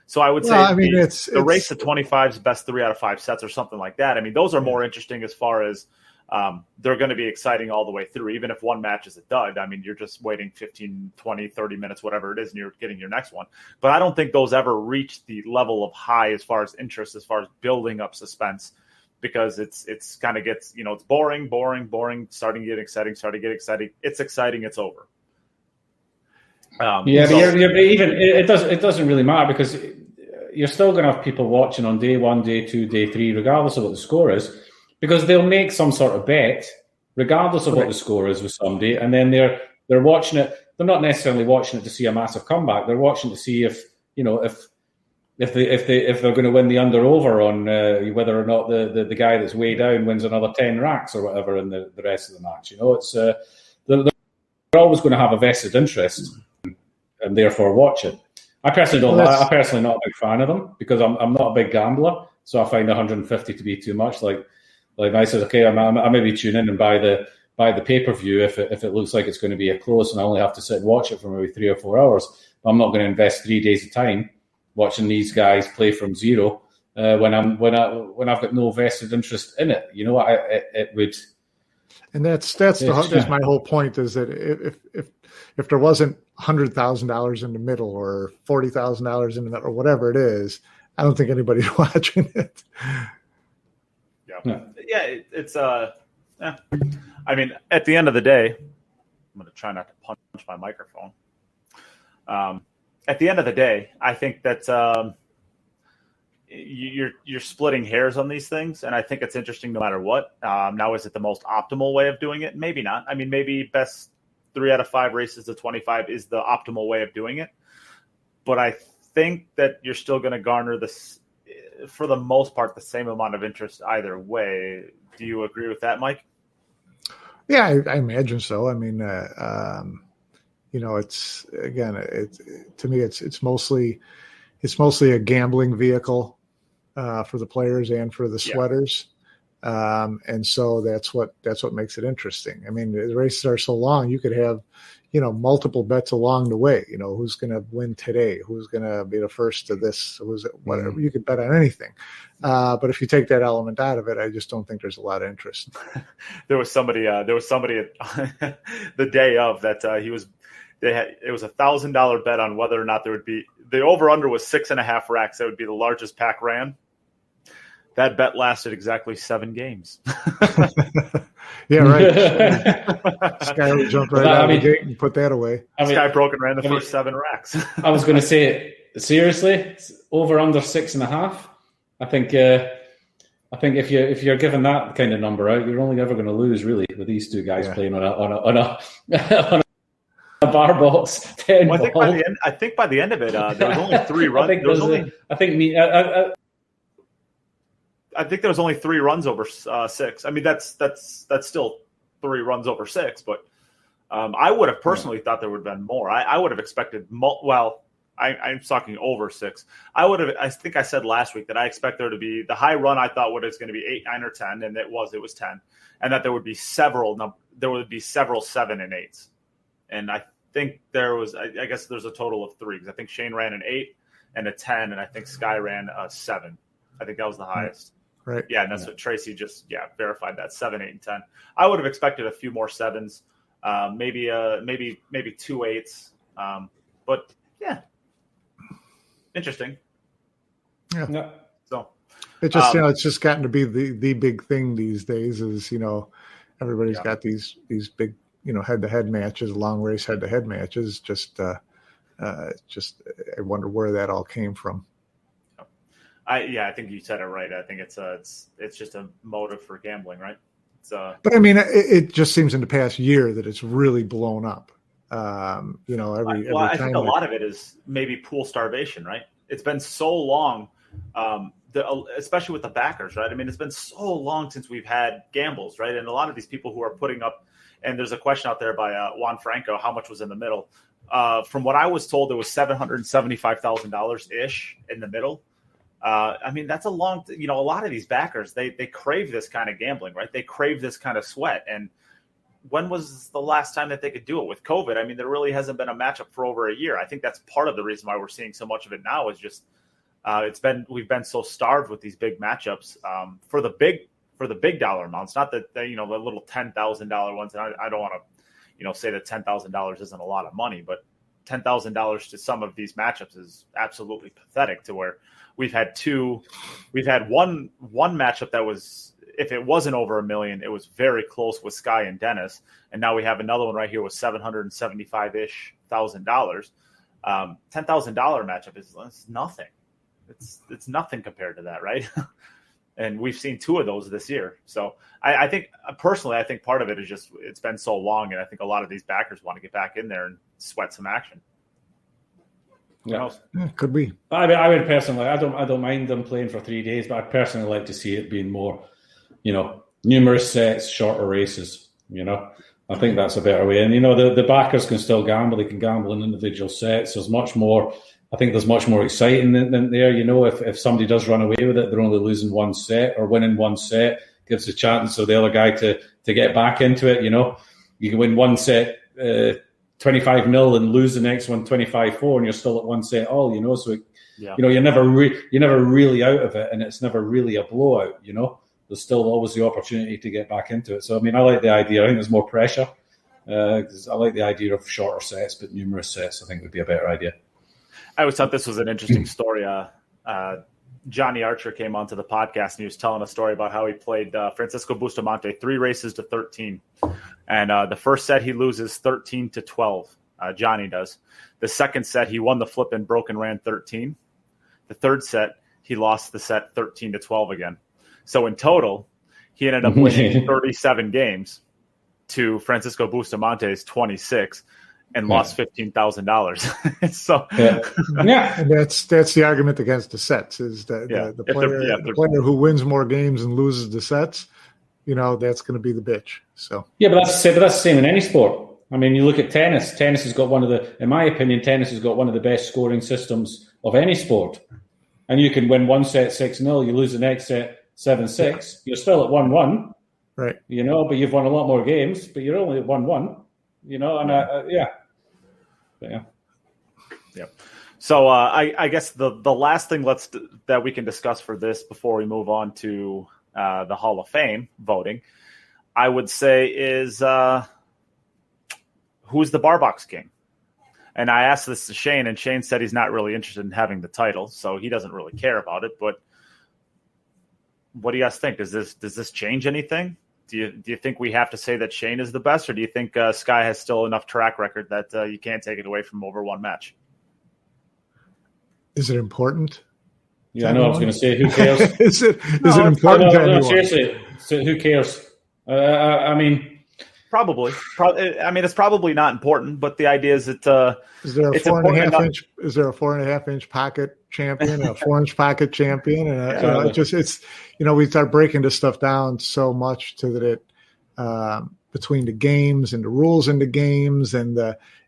So I would say the race to 25's best 3 out of 5 sets or something like that. I mean, those are more interesting as far as they're going to be exciting all the way through. Even if one match is a dud, I mean, you're just waiting 15, 20, 30 minutes, whatever it is, and you're getting your next one. But I don't think those ever reach the level of high as far as interest, as far as building up suspense, because it's kind of gets, it's boring, starting to get exciting. It's exciting, it's over. But it doesn't really matter, because you're still going to have people watching on day 1, day 2, day 3, regardless of what the score is, because they'll make some sort of bet, regardless of what the score is with somebody, and then they're watching it. They're not necessarily watching it to see a massive comeback. They're watching to see if they're going to win the under/over on whether or not the guy that's way down wins another 10 racks or whatever in the rest of the match. It's they're always going to have a vested interest and therefore watch it. I'm personally not a big fan of them, because I'm not a big gambler, so I find 150 to be too much. Like I said, okay, I maybe tune in and buy the pay-per-view if it looks like it's going to be a close, and I only have to sit and watch it for maybe 3 or 4 hours. I'm not going to invest 3 days of time watching these guys play from zero when I've got no vested interest in it. It would. And that's my whole point, is that if there wasn't $100,000 in the middle or $40,000 in the middle or whatever it is, I don't think anybody's watching it. It's I mean, at the end of the day, I'm going to try not to punch my microphone. At the end of the day, I think that you're splitting hairs on these things, and I think it's interesting no matter what. Now, is it the most optimal way of doing it? Maybe not. I mean, maybe best 3 out of 5 races to 25 is the optimal way of doing it. But I think that you're still going to garner this, for the most part, the same amount of interest either way. Do you agree with that, Mike? Yeah, I imagine so. I mean, it's, again, to me, it's mostly a gambling vehicle for the players and for the sweaters. And so that's what makes it interesting. I mean, the races are so long, you could have, multiple bets along the way. Who's going to win today? Who's going to be the first to this? Whatever. You could bet on anything. But if you take that element out of it, I just don't think there's a lot of interest. There was somebody at the day of that. It was $1,000 bet on whether or not there would be, the over under was 6.5 racks. That would be the largest pack ran. That bet lasted exactly 7 games. Yeah, right. Sky jumped right out of the gate and put that away. Sky broke and ran the first 7 racks. I was going to say, seriously, over under 6.5. I think if you're given that kind of number out, you're only ever going to lose really with these two guys playing on a bar box 10 well, I think by the end of it, there was only 3 runs. I think there was only 3 runs over 6. I mean, that's still 3 runs over 6, but I would have personally thought there would have been more. I would have expected I'm talking over 6. I think I said last week that I expect there to be the high run. I thought was going to be 8, 9, or 10, and it was 10, and that there would be several 7 and 8s, and I think there was. I guess there's a total of 3 because I think Shane ran an 8 and a 10, and I think Sky ran a 7. I think that was the highest. Right. Yeah, and that's what Tracy just verified, that 7, 8, and 10. I would have expected a few more 7s, maybe 2 8s, but yeah. Interesting. Yeah. So it just it's just gotten to be the big thing these days. Is everybody's got these big head-to-head matches, long race head-to-head matches. Just I wonder where that all came from. I think you said it right. I think it's just a motive for gambling, right? But I mean, it just seems in the past year that it's really blown up. I think a lot of it is maybe pool starvation, right? It's been so long, especially with the backers, right? I mean, it's been so long since we've had gambles, right? And a lot of these people who are putting up, and there's a question out there by Juan Franco, how much was in the middle? From what I was told, it was $775,000 ish in the middle. I mean, that's a long, a lot of these backers, they crave this kind of gambling, right? They crave this kind of sweat. And when was the last time that they could do it with COVID? I mean, there really hasn't been a matchup for over a year. I think that's part of the reason why we're seeing so much of it now is just we've been so starved with these big matchups for the big dollar amounts, not the little $10,000 ones. And I don't want to say that $10,000 isn't a lot of money, but $10,000 to some of these matchups is absolutely pathetic. To where we've had one matchup that was, if it wasn't over $1 million, it was very close with Sky and Dennis. And now we have another one right here with $775,000-ish. $10,000 matchup is nothing. It's nothing compared to that, right? And we've seen 2 of those this year. So I think personally, I think part of it is just it's been so long, and I think a lot of these backers want to get back in there and sweat some action. Yeah, could be. I would personally, I don't mind them playing for 3 days, but I personally like to see it being more, numerous sets, shorter races. I think that's a better way. And the backers can still gamble; they can gamble in individual sets. There's much more. I think there's much more exciting than there. If somebody does run away with it, they're only losing 1 set or winning 1 set. Gives a chance for the other guy to get back into it. You can win 1 set 25-0 and lose the next one 25-4, and you're still at 1 set all. So you're never really out of it, and it's never really a blowout. There's still always the opportunity to get back into it. So I mean, I like the idea. I think there's more pressure. I like the idea of shorter sets, but numerous sets. I think would be a better idea. I always thought this was an interesting story. Johnny Archer came onto the podcast and he was telling a story about how he played Francisco Bustamante 3 races to 13. And the first set he loses 13-12. Johnny does. The second set he won the flip and broke and ran 13. The third set he lost the set 13-12 again. So in total, he ended up winning 37 games to Francisco Bustamante's 26. And lost $15,000. So and that's the argument against the sets is that the player who wins more games and loses the sets, that's going to be the bitch. So but that's the same in any sport. I mean, you look at tennis. Tennis has got in my opinion, tennis has got one of the best scoring systems of any sport. And you can win 1 set 6-0, you lose the next set 7-6. You're still at 1-1, right? But you've won a lot more games, but you're only at 1-1. So I guess the last thing that we can discuss for this before we move on to the Hall of Fame voting, I would say is who's the barbox king? And I asked this to Shane, and Shane said he's not really interested in having the title, so he doesn't really care about it. But what do you guys think? Does this change anything? Do you think we have to say that Shane is the best, or do you think Sky has still enough track record that you can't take it away from over one match? Is it important? Yeah, I know. I was going to say, who cares? Is it important to anyone? Seriously, so who cares? I mean, probably. I mean, it's probably not important, but the idea is that is there a 4.5 inch? Is there a 4.5 inch pocket champion, a 4-inch pocket champion, and we start breaking this stuff down so much to that it between the games and the rules in the games and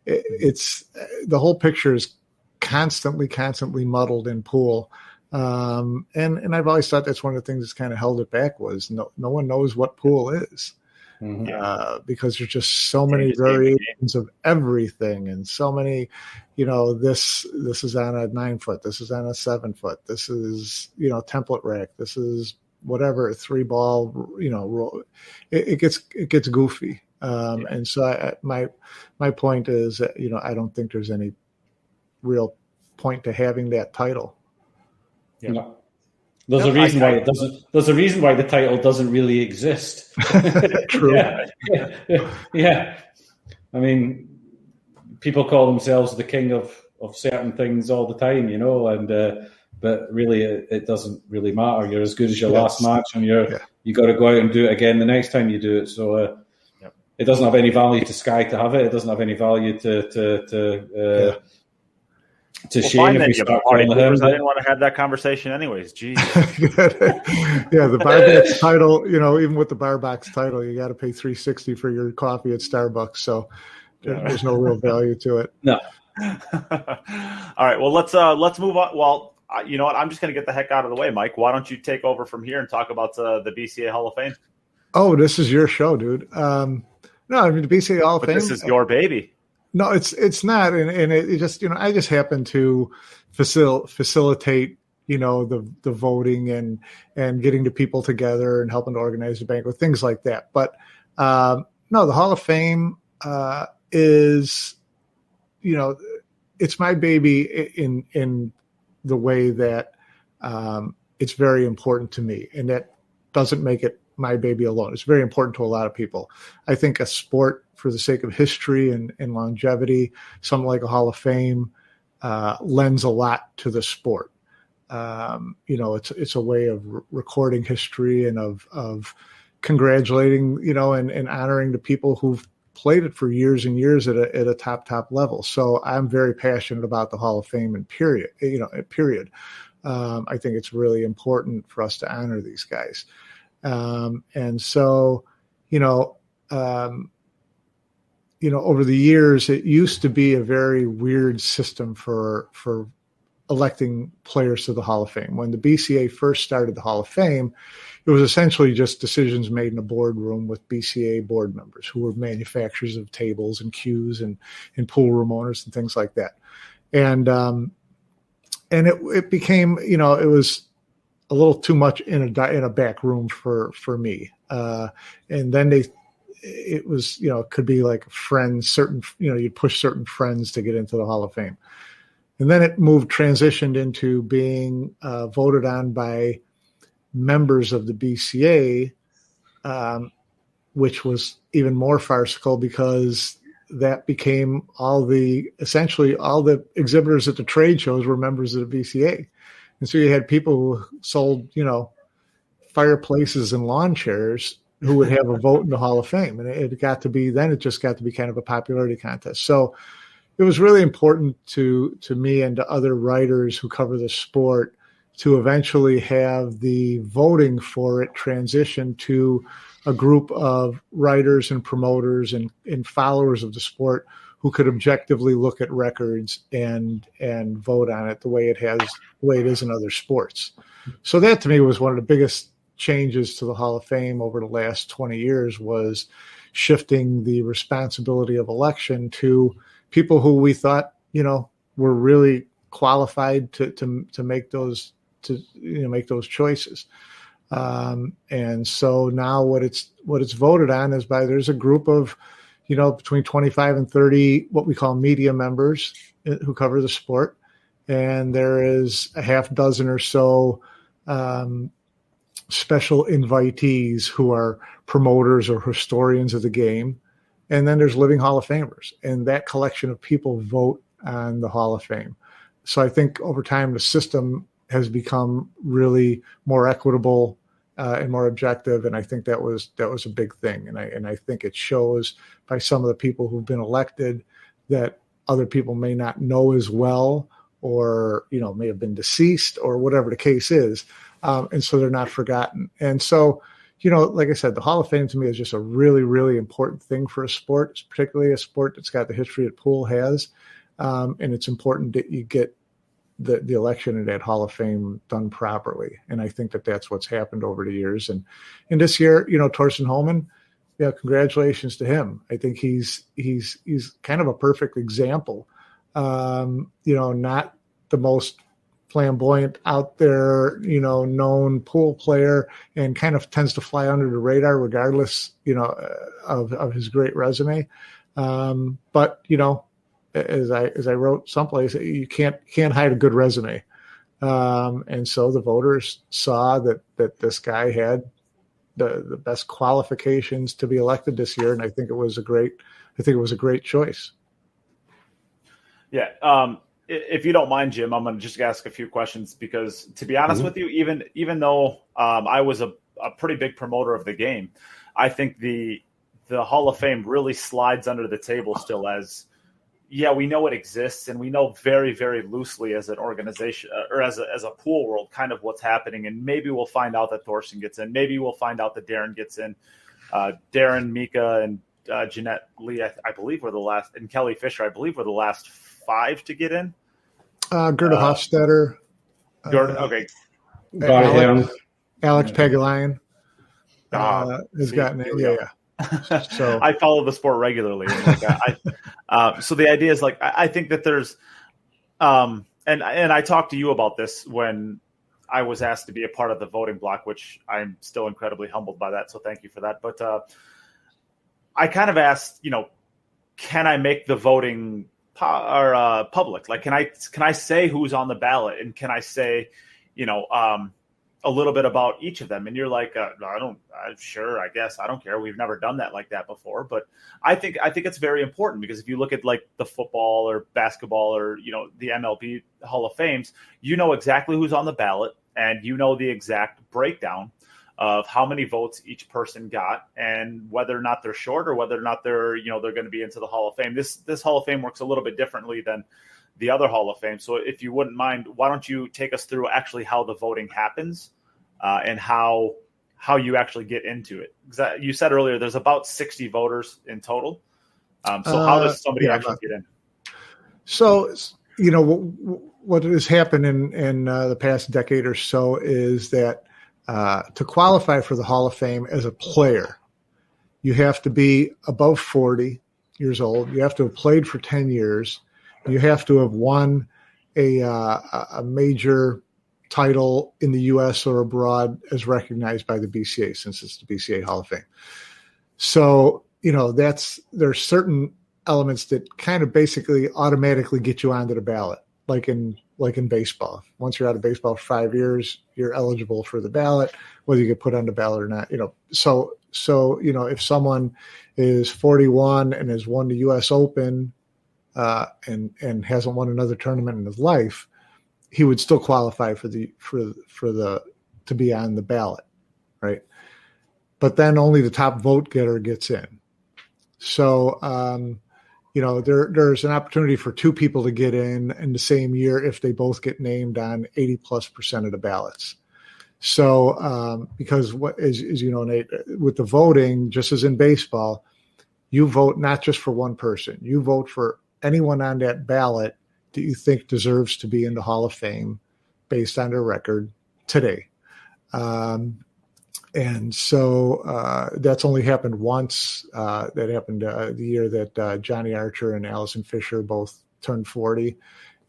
it's the whole picture is constantly muddled in pool. And I've always thought that's one of the things that's kind of held it back was no one knows what pool is. Because there's just so many variations of everything and so many, this is on a 9-foot, this is on a 7-foot, this is, template rack, this is whatever, 3-ball, roll. It gets goofy. And so my point is that, I don't think there's any real point to having that title. Yeah. No. There's a reason why it doesn't. There's a reason why the title doesn't really exist. True. Yeah. I mean, people call themselves the king of certain things all the time, and but really, it doesn't really matter. You're as good as your last match, and you got to go out and do it again the next time you do it. So it doesn't have any value to Sky to have it. It doesn't have any value to Shane if we start calling him. I didn't want to have that conversation anyways. Jeez. The barbox title, even with the barbox title, you got to pay $3.60 for your coffee at Starbucks. So there's no real value to it. No. All right. Well, let's move on. Well, you know what? I'm just going to get the heck out of the way, Mike. Why don't you take over from here and talk about the BCA Hall of Fame? Oh, this is your show, dude. No, I mean, the BCA Hall of Fame. This is your baby. No, it's not, and it just I just happen to facilitate the voting and getting the people together and helping to organize the banquet, things like that. But no, the Hall of Fame is it's my baby in the way that it's very important to me, and that doesn't make it my baby alone. It's very important to a lot of people. I think a sport, for the sake of history and longevity, something like a Hall of Fame lends a lot to the sport. It's a way of recording history and of congratulating, and honoring the people who've played it for years and years at a top level. So I'm very passionate about the Hall of Fame and period. I think it's really important for us to honor these guys. And so, over the years, it used to be a very weird system for electing players to the Hall of Fame. When the BCA first started the Hall of Fame, it was essentially just decisions made in a boardroom with BCA board members who were manufacturers of tables and cues and pool room owners and things like that. And it became, it was a little too much in a back room for me. And then it was, it could be like friends, certain, you'd push certain friends to get into the Hall of Fame. And then it transitioned into being voted on by members of the BCA, which was even more farcical because that became essentially all the exhibitors at the trade shows were members of the BCA. And so you had people who sold, fireplaces and lawn chairs who would have a vote in the Hall of Fame. And it just got to be kind of a popularity contest. So it was really important to me and to other writers who cover the sport to eventually have the voting for it transition to a group of writers and promoters and followers of the sport who could objectively look at records and vote on it the way it is in other sports. So that to me was one of the biggest changes to the Hall of Fame over the last 20 years was shifting the responsibility of election to people who we thought, were really qualified to make those choices. And so now what it's voted on is there's a group of, between 25 and 30, what we call media members who cover the sport. And there is a half dozen or so special invitees who are promoters or historians of the game. And then there's living Hall of Famers, and that collection of people vote on the Hall of Fame. So I think over time, the system has become really more equitable and more objective. And I think that was a big thing. And I think it shows by some of the people who've been elected that other people may not know as well, or, may have been deceased, or whatever the case is. And so they're not forgotten. And so, like I said, the Hall of Fame to me is just a really, really important thing for a sport. It's particularly a sport that's got the history that pool has. And it's important that you get the election in that Hall of Fame done properly. And I think that that's what's happened over the years. And this year, Thorsten Hohmann, congratulations to him. I think he's kind of a perfect example. Not the most flamboyant out there, known pool player, and kind of tends to fly under the radar regardless, of his great resume. But, as I wrote someplace, you can't hide a good resume. And so the voters saw that this guy had the best qualifications to be elected this year. And I think it was a great choice. Yeah. If you don't mind, Jim, I'm going to just ask a few questions because, to be honest with you, even though I was a pretty big promoter of the game, I think the Hall of Fame really slides under the table still as, we know it exists, and we know very, very loosely as an organization or as a pool world kind of what's happening. And maybe we'll find out that Thorsten gets in. Maybe we'll find out that Darren gets in. Darren, Mika, and Jeanette Lee, I believe, were the last, and Kelly Fisher, I believe, were the last 5 to get in. Gerda Hofstetter. Okay. Alex Pagulayan has gotten it. Yeah. So I follow the sport regularly. So the idea is I think that there's, and I talked to you about this when I was asked to be a part of the voting block, which I'm still incredibly humbled by that. So thank you for that. But I kind of asked, can I make the voting public? Like, can I say who's on the ballot, and can I say, a little bit about each of them? And you're like, sure, I guess, I don't care. We've never done that like that before. But I think it's very important, because if you look at like the football or basketball or, the MLB Hall of Fames, exactly who's on the ballot, and the exact breakdown of how many votes each person got, and whether or not they're short or whether or not they're going to be into the Hall of Fame. This Hall of Fame works a little bit differently than the other Hall of Fame. So if you wouldn't mind, why don't you take us through actually how the voting happens and how you actually get into it? Because you said earlier there's about 60 voters in total. So how does somebody actually get in? So, what has happened in the past decade or so is that to qualify for the Hall of Fame as a player, you have to be above 40 years old. You have to have played for 10 years. You have to have won a major title in the U.S. or abroad as recognized by the BCA, since it's the BCA Hall of Fame. So, there's certain elements that kind of basically automatically get you onto the ballot, like in baseball. Once you're out of baseball for 5 years, you're eligible for the ballot, whether you get put on the ballot or not. So if someone is 41 and has won the U.S. Open and hasn't won another tournament in his life, he would still qualify for the to be on the ballot, right? But then only the top vote getter gets in. So there's an opportunity for 2 people to get in the same year if they both get named on 80+% of the ballots. So because as you know, Nate, with the voting, just as in baseball, you vote not just for one person. You vote for anyone on that ballot that you think deserves to be in the Hall of Fame based on their record today. And so that's only happened once. That happened the year that Johnny Archer and Allison Fisher both turned 40,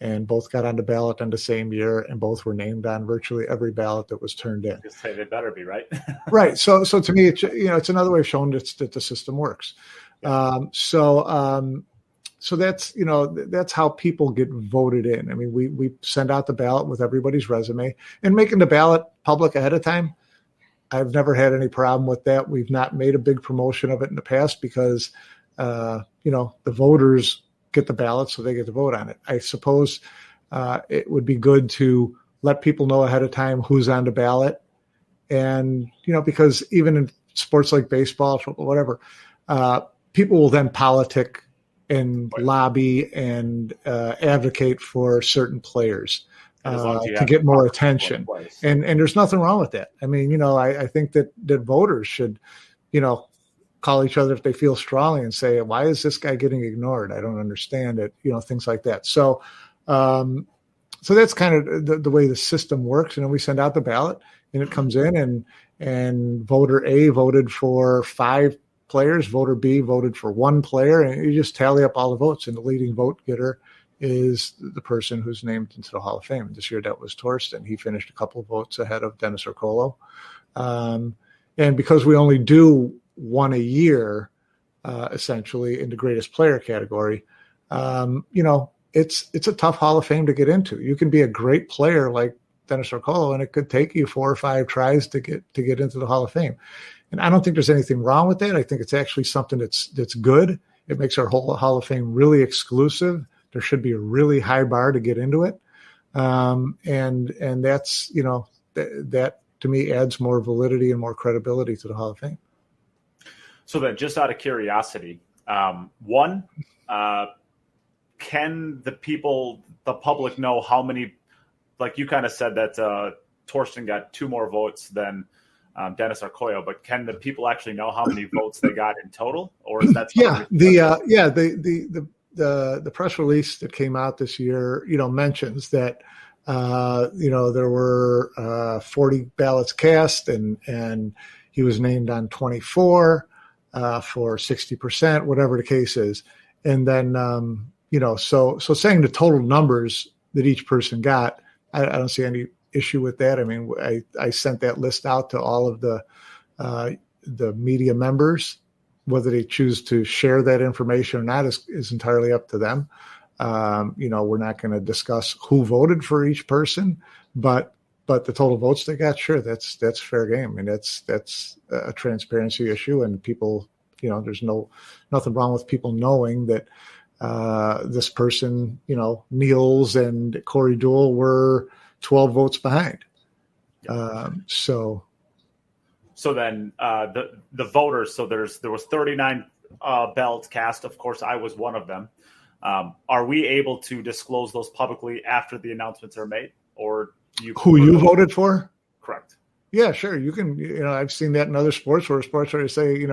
and both got on the ballot on the same year, and both were named on virtually every ballot that was turned in. Just say they better be, right? Right. So to me, it's another way of showing that the system works. So that's how people get voted in. I mean, we send out the ballot with everybody's resume, and making the ballot public ahead of time I've never had any problem with that. We've not made a big promotion of it in the past because, the voters get the ballot, so they get to vote on it. I suppose it would be good to let people know ahead of time who's on the ballot. And, because even in sports like baseball, football, whatever, people will then politic and lobby and advocate for certain players to get more attention. And there's nothing wrong with that. I mean, I think that voters should, call each other if they feel strongly and say, why is this guy getting ignored? I don't understand it, things like that. So that's kind of the way the system works. We send out the ballot and it comes in and voter A voted for 5 players, voter B voted for 1 player, and you just tally up all the votes, and the leading vote getter is the person who's named into the Hall of Fame. This year that was Thorsten. He finished a couple of votes ahead of Dennis Ercolo. And because we only do one a year, essentially in the greatest player category, it's a tough Hall of Fame to get into. You can be a great player like Dennis Ercolo, and it could take you 4 or 5 tries to get into the Hall of Fame. And I don't think there's anything wrong with that. I think it's actually something that's good. It makes our whole Hall of Fame really exclusive. There should be a really high bar to get into it. And that's, that to me adds more validity and more credibility to the Hall of Fame. So then, just out of curiosity, can the public know how many, like you kind of said that Thorsten got 2 more votes than Dennis Ercolo, but can the people actually know how many votes they got in total, or is that? The press release that came out this year, mentions that there were 40 ballots cast, and he was named on 24 for 60%, whatever the case is, and then so saying the total numbers that each person got, I don't see any issue with that. I mean, I sent that list out to all of the media members. Whether they choose to share that information or not is entirely up to them. We're not going to discuss who voted for each person, but the total votes they got, sure, that's fair game. I mean, that's a transparency issue, and people, there's nothing wrong with people knowing that this person, Niels and Corey Deuel were 12 votes behind. So then the voters, so there was 39 ballots cast. Of course, I was one of them. Are we able to disclose those publicly after the announcements are made, or who you voted for? Correct. Yeah, sure. You can, I've seen that in other sports where they say,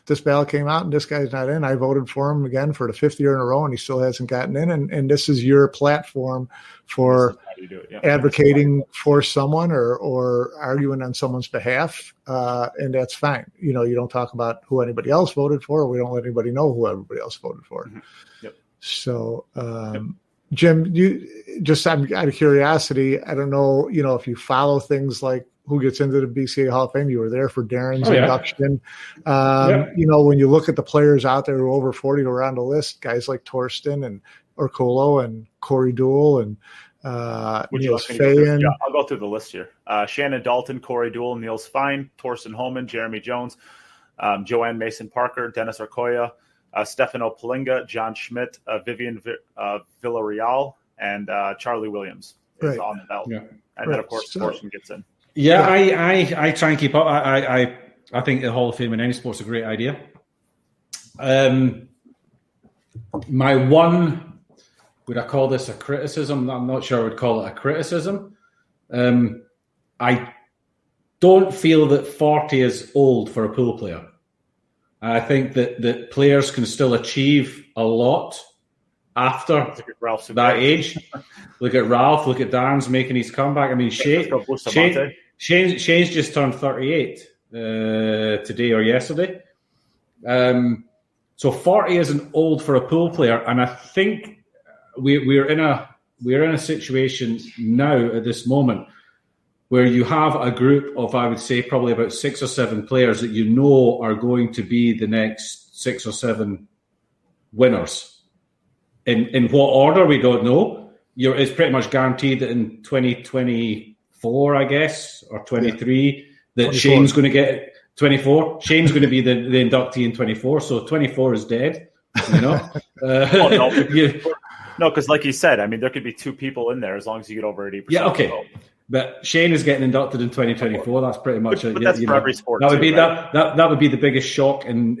this ballot came out and this guy's not in. I voted for him again for the 5th year in a row and he still hasn't gotten in. And this is your platform for advocating for someone or arguing on someone's behalf. And that's fine. You don't talk about who anybody else voted for. Or we don't let anybody know who everybody else voted for. Mm-hmm. Yep. So, Jim, you just out of curiosity, I don't know, if you follow things like who gets into the BCA Hall of Fame. You were there for Darren's induction. When you look at the players out there who are over 40 who are on the list, guys like Thorsten and Ercolo and Corey Deuel and Niels Fayen. Yeah, I'll go through the list here. Shannon Dalton, Corey Deuel, Niels Fine, Thorsten Hohmann, Jeremy Jones, Joanne Mason Parker, Dennis Ercolo, Stefano Palinga, John Schmidt, Vivian Villarreal, and Charlie Williams is on the ballot. Yeah. And then, of course, Thorsten gets in. Yeah, I try and keep up. I think the Hall of Fame in any sport's a great idea. My one, would I call this a criticism? I'm not sure I would call it a criticism. I don't feel that 40 is old for a pool player. I think that players can still achieve a lot after that age. Look at Ralph. Look at Darren's making his comeback. I mean, Shane's just turned 38 today or yesterday. So 40 isn't old for a pool player, and I think we're in a situation now at this moment where you have a group of, I would say, probably about 6 or 7 players that are going to be the next 6 or 7 winners. In what order, we don't know. It's pretty much guaranteed that in 2024, I guess, or 23, that 24. Shane's going to get 24. Shane's going to be the inductee in 24, so 24 is dead. You know, no, because like you said, I mean, there could be 2 people in there as long as you get over 80%. Yeah, okay. But Shane is getting inducted in 2024. That's pretty much it. But that's for every sport. That would be right? that would be the biggest shock in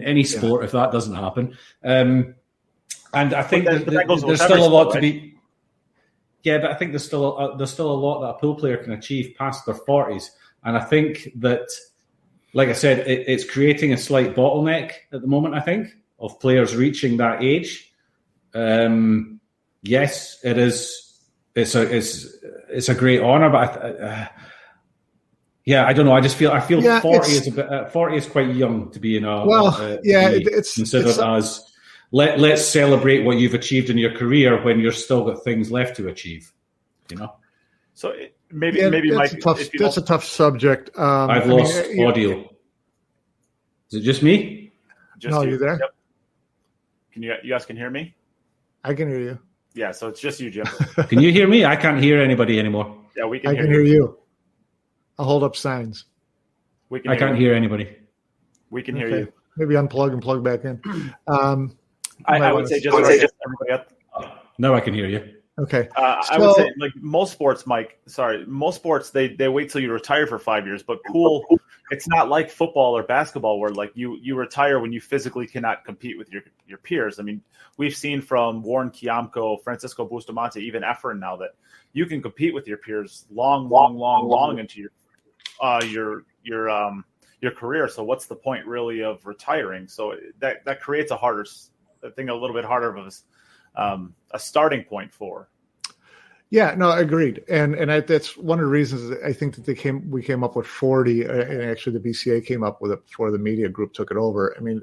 any sport if that doesn't happen. And I think there's still a lot to be. Yeah, but I think there's still a lot that a pool player can achieve past their 40s, and I think that, like I said, it's creating a slight bottleneck at the moment. I think of players reaching that age. Yes, it is. It's a great honor, but I don't know. I feel 40 is a bit. 40 is quite young to be in a. It's considered as let's celebrate what you've achieved in your career when you're still got things left to achieve. You know. So maybe Mike, that's a tough subject. I've lost audio. Is it just me? No, you there? Yep. You guys can hear me? I can hear you. Yeah, so it's just you, Jim. Can you hear me? I can't hear anybody anymore. Yeah, we can. I can hear you. I'll hold up signs. I can't hear anybody. We can hear you. Maybe unplug and plug back in. I would say just everybody up. No, I can hear you. Okay. I would say, like most sports, Mike. Sorry, most sports they wait till you retire for 5 years. But pool, it's not like football or basketball where like you retire when you physically cannot compete with your peers. I mean, we've seen from Warren Chiamco, Francisco Bustamante, even Efren now that you can compete with your peers long into your career. So what's the point really of retiring? So that creates a little bit harder of a starting point for. Yeah, no, agreed. And that's one of the reasons I think that we came up with 40, and actually the BCA came up with it before the media group took it over. I mean,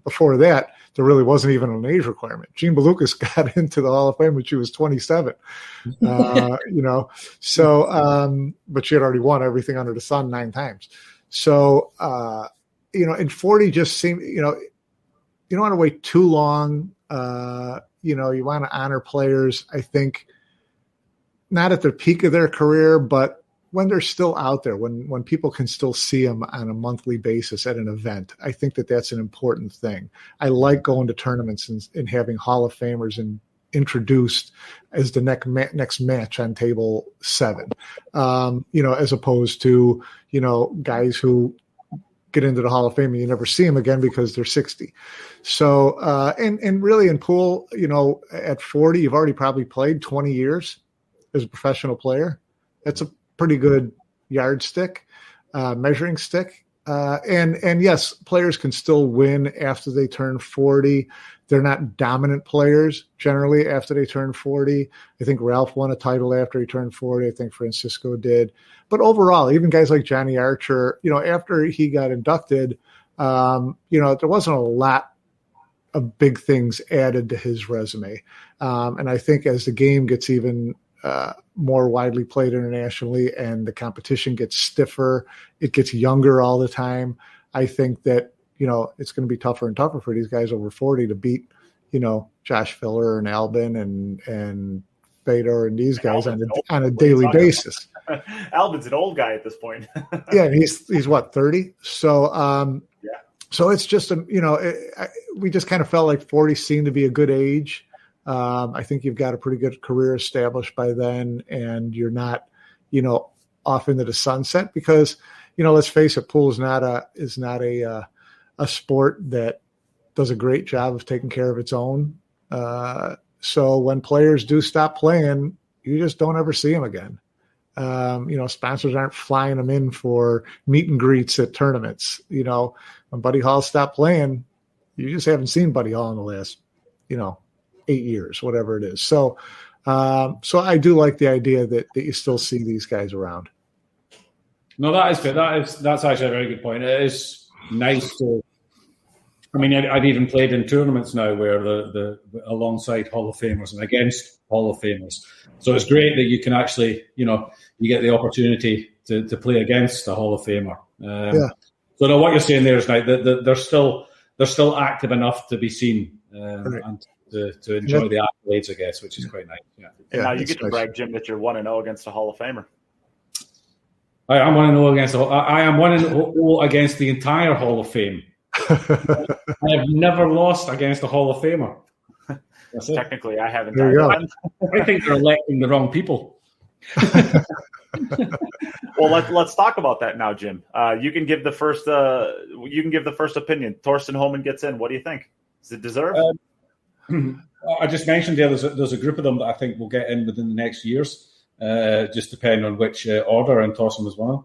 before that, there really wasn't even an age requirement. Jean Belucas got into the Hall of Fame when she was 27. So, but she had already won everything under the sun 9 times. So, and 40 just seemed, you don't want to wait too long. You want to honor players, I think, not at the peak of their career, but when they're still out there, when people can still see them on a monthly basis at an event. I think that's an important thing. I like going to tournaments and having Hall of Famers introduced as the next match on table 7, as opposed to, guys who get into the Hall of Fame and you never see them again because they're 60. So, and really in pool, at 40, you've already probably played 20 years as a professional player. That's a pretty good yardstick, measuring stick. And yes, players can still win after they turn 40. They're not dominant players generally after they turn 40. I think Ralph won a title after he turned 40. I think Francisco did. But overall, even guys like Johnny Archer, after he got inducted, there wasn't a lot of big things added to his resume. And I think as the game gets even more widely played internationally and the competition gets stiffer, it gets younger all the time. I think that, it's going to be tougher and tougher for these guys over 40 to beat, Josh Filler and Albin and Fedor and these guys on a daily basis. Albin's an old guy at this point. Yeah, he's what, 30? So so it's just we just kind of felt like 40 seemed to be a good age. I think you've got a pretty good career established by then, and you're not, off into the sunset because, let's face it, pool is not a sport that does a great job of taking care of its own. So when players do stop playing, you just don't ever see them again. Sponsors aren't flying them in for meet and greets at tournaments. When Buddy Hall stopped playing, you just haven't seen Buddy Hall in the last, 8 years, whatever it is. So I do like the idea that you still see these guys around. No, that is good. That's actually a very good point. It is nice to. I mean, I've even played in tournaments now where the alongside Hall of Famers and against Hall of Famers. So it's great that you can actually, you get the opportunity to play against a Hall of Famer. So now what you're saying there is now that they're still active enough to be seen and to enjoy the accolades, I guess, which is quite nice. Yeah. And now you get to brag, Jim, that you're 1-0 against a Hall of Famer. I am 1-0 against I am 1-0 against the entire Hall of Fame. I have never lost against a Hall of Famer. That's it. Technically, I haven't. There you go. I think they're electing the wrong people. Well, let's talk about that now, Jim. You can give the first. You can give the first opinion. Thorsten Hohmann gets in. What do you think? Does it deserve? I just mentioned there's a group of them that I think will get in within the next years, just depending on which order, and Thorsten was one of them.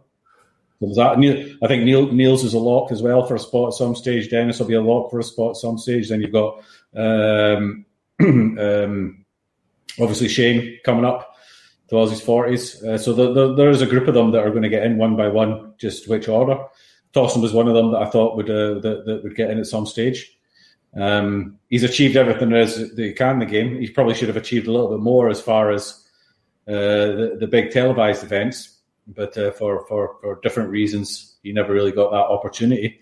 So there's that. I think Niels is a lock as well for a spot at some stage. Dennis will be a lock for a spot at some stage. Then you've got obviously Shane coming up towards his 40s. So there is a group of them that are going to get in one by one, just which order. Thorsten was one of them that I thought that would get in at some stage. He's achieved everything there is that he can in the game. He probably should have achieved a little bit more as far as the big televised events, but for different reasons, he never really got that opportunity.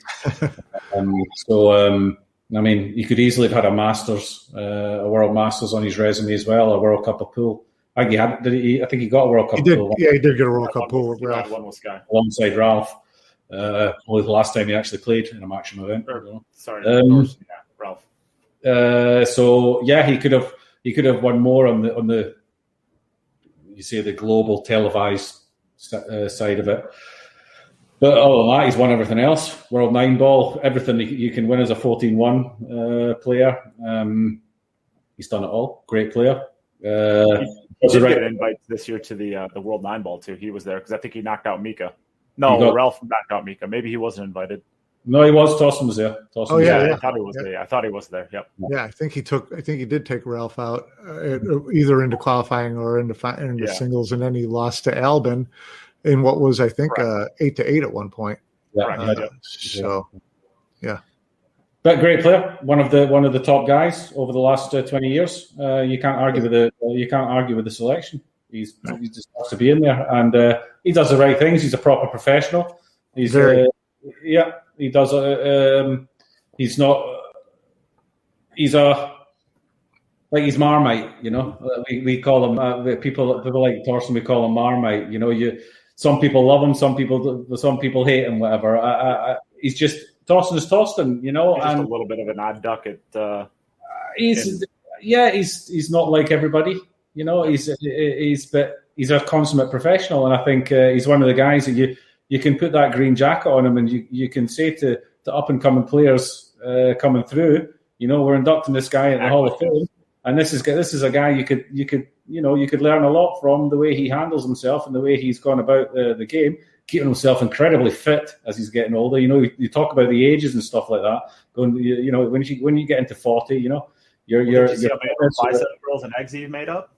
I mean, he could easily have had a Masters, a World Masters on his resume as well, a World Cup of pool. I think he had. I think he got a World Cup. He did. Pool. Yeah, he did get a World Cup pool with Ralph. One with Sky. Alongside Ralph. Only the last time he actually played in a matchroom event. Ralph. So yeah, he could have won more on the you say the global televised side of it. But other than that, he's won everything else. World 9 ball, everything you can win as a 14-1 player. He's done it all. Great player. He did get an invite this year to the World 9 ball too. He was there because I think he knocked out Mika. No, Ralph knocked out Mika. Maybe he wasn't invited. No, he was. Thorsten was there. Yeah. I thought he was there. I thought he was there. Yep. Yeah, I think he did take Ralph out either into qualifying or into singles, and then he lost to Albin in what was, I think, 8-8 at one point. Yeah. So, yeah. But great player, one of the top guys over the last 20 years. You can't argue with the selection. He just has to be in there, and he does the right things. He's a proper professional. He's he does. He's not. He's he's Marmite. You know, we call him people like Thorsten. We call him Marmite. You know, some people love him, some people hate him. Whatever. He's just Thorsten is Thorsten. You know, he's just a little bit of an odd duck at. He's not like everybody. You know, he's a consummate professional, and I think he's one of the guys that you can put that green jacket on him, and you can say to up and coming players coming through, you know, we're inducting this guy in the Hall of Fame, and this is a guy you could learn a lot from, the way he handles himself and the way he's gone about the game, keeping himself incredibly fit as he's getting older. You know, you talk about the ages and stuff like that. When you get into 40, you know, you're bicep curls and eggs you've made up.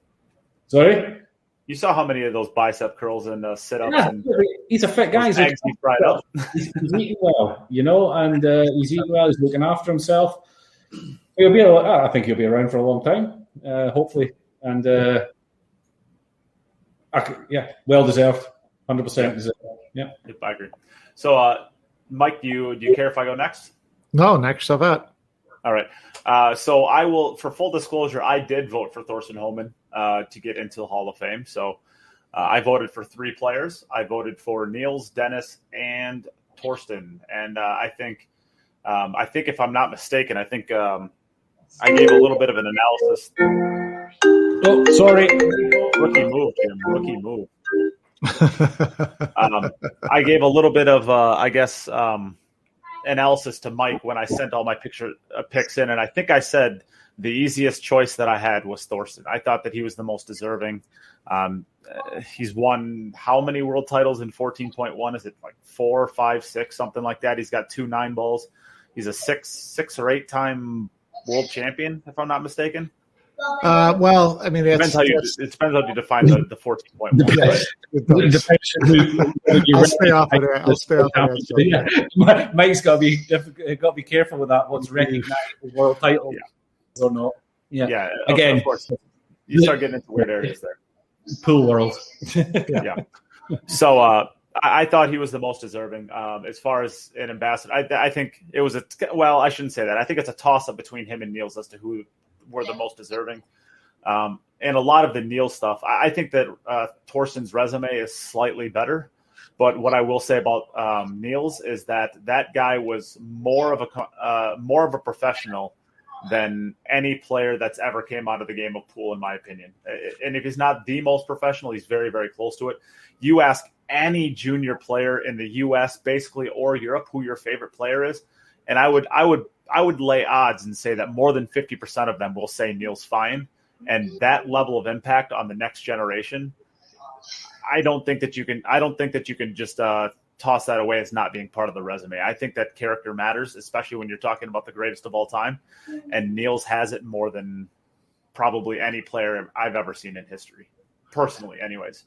Sorry? You saw how many of those bicep curls and sit-ups? Yeah, and he's a fit guy. He's eating well, you know, and he's eating well. He's looking after himself. I think he'll be around for a long time, hopefully. And well deserved, 100% deserved. Yeah, I agree. So, Mike, do you care if I go next? No, next up at. All right. So I will, for full disclosure, I did vote for Thorsten Hohmann to get into the Hall of Fame. So I voted for 3 players. I voted for Niels, Dennis, and Thorsten. And I think if I'm not mistaken, I think I gave a little bit of an analysis. Oh, sorry. Rookie move, Jim. Rookie move. I gave a little bit of, analysis to Mike when I sent all my picks in, and I think I said the easiest choice that I had was Thorsten. I thought that he was the most deserving. He's won how many world titles in 14.1? Is it like 4, 5, 6, something like that? He's got 2 9 balls. He's a 6 or 8 time world champion, if I'm not mistaken. Well, I mean, it depends how you define the 14.1. Yes, it does. I'll stay off of that. Mike's got to be careful with that. What's recognized as world title or not? Yeah. Again, of course, you start getting into weird areas there. Pool world. Yeah. So I thought he was the most deserving. As far as an ambassador, I think it was I shouldn't say that. I think it's a toss-up between him and Niels as to who were the most deserving. And a lot of the Niels stuff, I think that Thorsten's resume is slightly better. But what I will say about Niels is that guy was more of a professional than any player that's ever came out of the game of pool, in my opinion. And if he's not the most professional, he's very, very close to it. You ask any junior player in the U.S. basically or Europe who your favorite player is, and I would lay odds and say that more than 50% of them will say Niels Fine. And that level of impact on the next generation, I don't think that you can just toss that away as not being part of the resume. I think that character matters, especially when you're talking about the greatest of all time. And Niels has it more than probably any player I've ever seen in history, personally, anyways.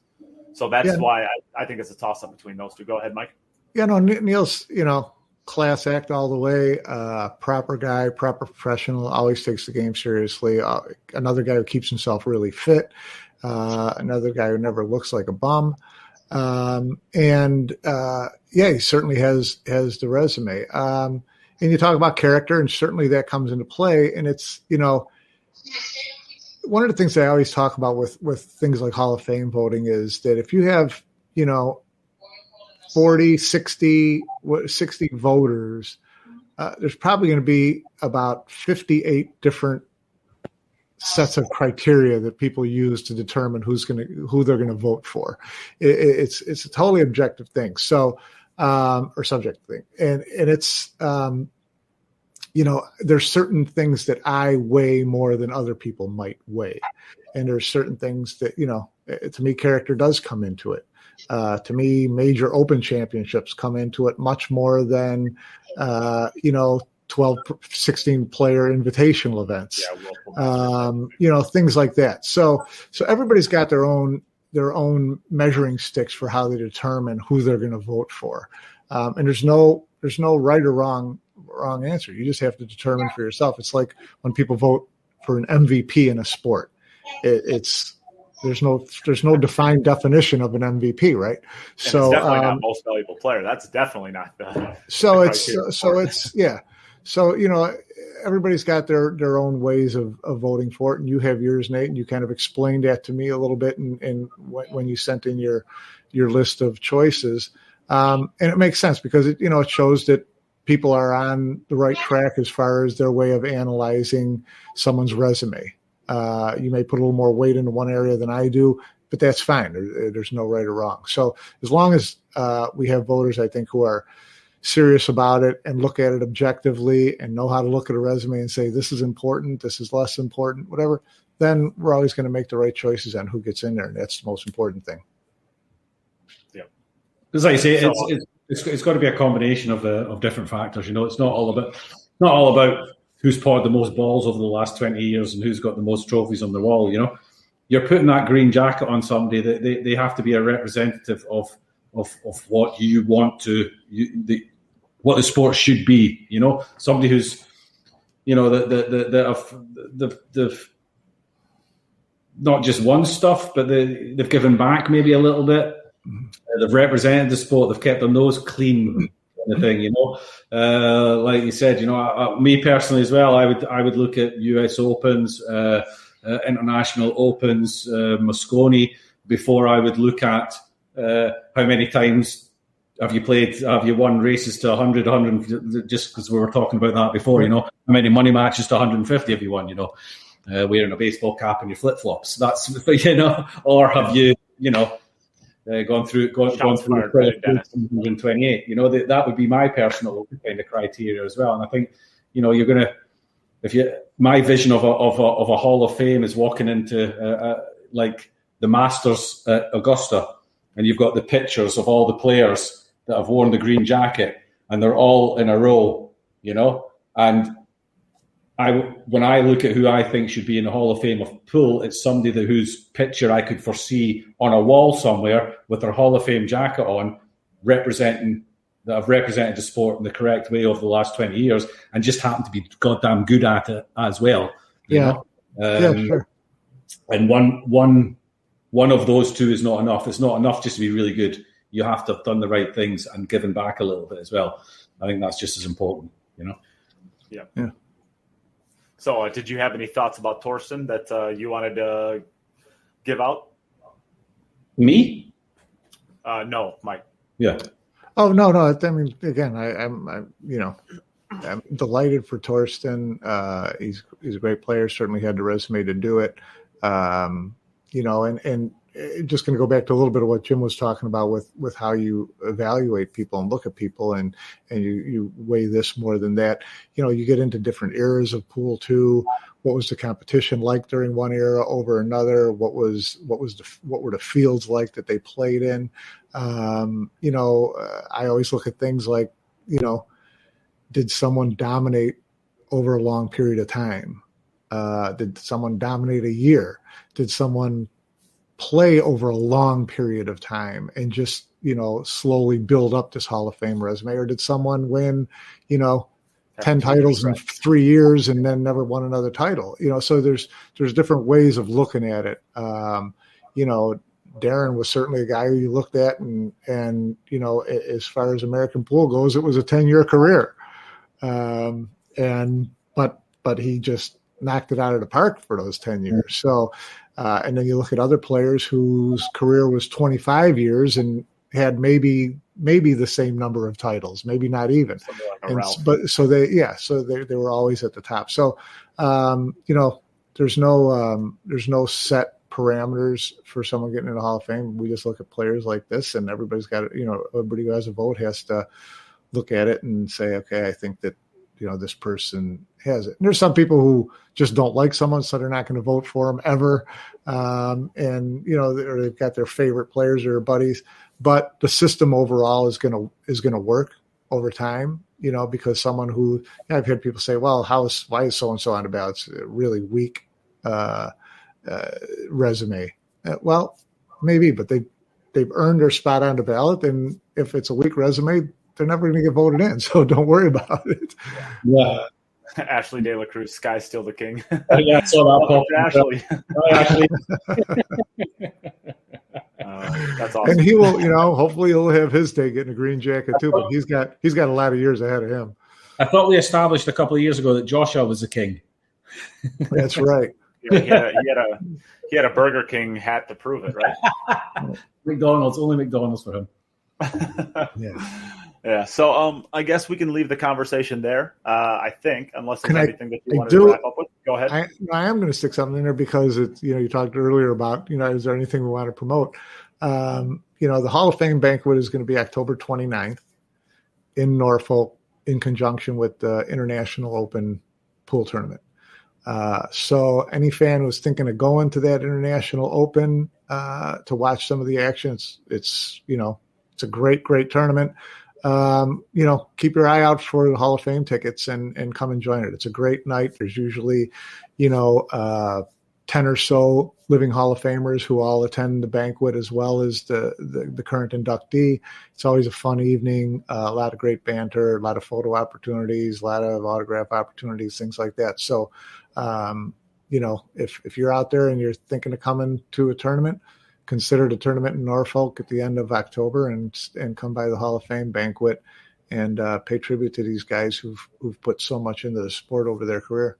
So that's why I think it's a toss-up between those two. Go ahead, Mike. Yeah, no, Niels, class act all the way, proper guy, proper professional, always takes the game seriously. Another guy who keeps himself really fit. Another guy who never looks like a bum. He certainly has the resume. And you talk about character, and certainly that comes into play. And it's, one of the things I always talk about with things like Hall of Fame voting is that if you have, 40, 60 voters, there's probably going to be about 58 different sets of criteria that people use to determine who they're going to vote for. It's a totally objective thing. So, or subjective thing. And it's, there's certain things that I weigh more than other people might weigh. And there's certain things that, to me, character does come into it. To me, major open championships come into it much more than, 12, 16 player invitational events, things like that. So everybody's got their own measuring sticks for how they determine who they're going to vote for. And there's no right or wrong answer. You just have to determine for yourself. It's like when people vote for an MVP in a sport, there's no defined definition of an MVP, right? And so it's definitely not most valuable player. That's definitely not the. So, everybody's got their own ways of voting for it, and you have yours, Nate, and you kind of explained that to me a little bit and when you sent in your list of choices. And it makes sense because it shows that people are on the right track as far as their way of analyzing someone's resume. You may put a little more weight into one area than I do, but that's fine. There's no right or wrong. So as long as we have voters, I think, who are serious about it and look at it objectively and know how to look at a resume and say, this is important, this is less important, whatever, then we're always going to make the right choices on who gets in there. And that's the most important thing. Yeah. As I say, it's got to be a combination of different factors. It's not all about who's poured the most balls over the last 20 years and who's got the most trophies on the wall. You're putting that green jacket on somebody that they have to be a representative of what you want what the sport should be, somebody who's, the not just won stuff, but they've given back maybe a little bit. They've represented the sport. They've kept their nose clean, kind of thing. Like you said, me personally as well. I would look at US Opens, International Opens, Mosconi before I would look at how many times have you won races to 100, just because we were talking about that before, how many money matches to 150 have you won, wearing a baseball cap and your flip-flops. That's, or have you, gone through 128, that would be my personal kind of criteria as well. And I think, you're going to, my vision of a Hall of Fame is walking into like the Masters at Augusta, and you've got the pictures of all the players that have worn the green jacket, and they're all in a row, and when I look at who I think should be in the Hall of Fame of pool, it's somebody whose picture I could foresee on a wall somewhere with their Hall of Fame jacket on, that have represented the sport in the correct way over the last 20 years and just happen to be goddamn good at it as well. Sure. And one of those two is not enough. It's not enough just to be really good. You have to have done the right things and given back a little bit as well. I think that's just as important, Yeah. So did you have any thoughts about Thorsten that you wanted to give out? Me? No, Mike. Yeah. Oh, no. I mean, again, I'm delighted for Thorsten. He's a great player. Certainly had the resume to do it. And just going to go back to a little bit of what Jim was talking about with how you evaluate people and look at people, and you weigh this more than that. You get into different eras of pool too. What was the competition like during one era over another? What were the fields like that they played in? I always look at things like, did someone dominate over a long period of time? Did someone dominate a year? Did someone play over a long period of time and just, slowly build up this Hall of Fame resume? Or did someone win, 10 titles in 3 years and then never won another title? So there's different ways of looking at it. Darren was certainly a guy who you looked at and as far as American pool goes, it was a 10-year career. But he just knocked it out of the park for those 10 years. So, and then you look at other players whose career was 25 years and had maybe the same number of titles, maybe not even. So they were always at the top. So, there's no set parameters for someone getting in the Hall of Fame. We just look at players like this, and everybody's got everybody who has a vote has to look at it and say, okay, I think that, this person has it. And there's some people who just don't like someone, so they're not going to vote for them ever. Or they've got their favorite players or their buddies, but the system overall is going to work over time, because someone who, I've heard people say, well, why is so-and-so on the ballot? It's a really weak resume. Well, maybe, but they've earned their spot on the ballot. And if it's a weak resume, they're never going to get voted in. So don't worry about it. Yeah. Ashley De La Cruz, Sky still the king. Yeah, I saw that. Ashley. Ashley. That's awesome. And he will, hopefully he'll have his day getting a green jacket too, but he's got a lot of years ahead of him. I thought we established a couple of years ago that Joshua was the king. That's right. Yeah, he had a Burger King hat to prove it, right? Only McDonald's for him. Yeah. So I guess we can leave the conversation there. I think, unless there's anything that you wanted to wrap up with. Go ahead. I am going to stick something in there because it's, you talked earlier about, is there anything we want to promote? The Hall of Fame banquet is going to be October 29th in Norfolk in conjunction with the International Open Pool Tournament. So any fan who's thinking of going to that International Open to watch some of the action, it's a great tournament. Keep your eye out for the Hall of Fame tickets and come and join it. It's a great night. There's usually, 10 or so living Hall of Famers who all attend the banquet as well as the current inductee. It's always a fun evening, a lot of great banter, a lot of photo opportunities, a lot of autograph opportunities, things like that. So, if you're out there and you're thinking of coming to a tournament, consider the tournament in Norfolk at the end of October and come by the Hall of Fame banquet and pay tribute to these guys who've put so much into the sport over their career.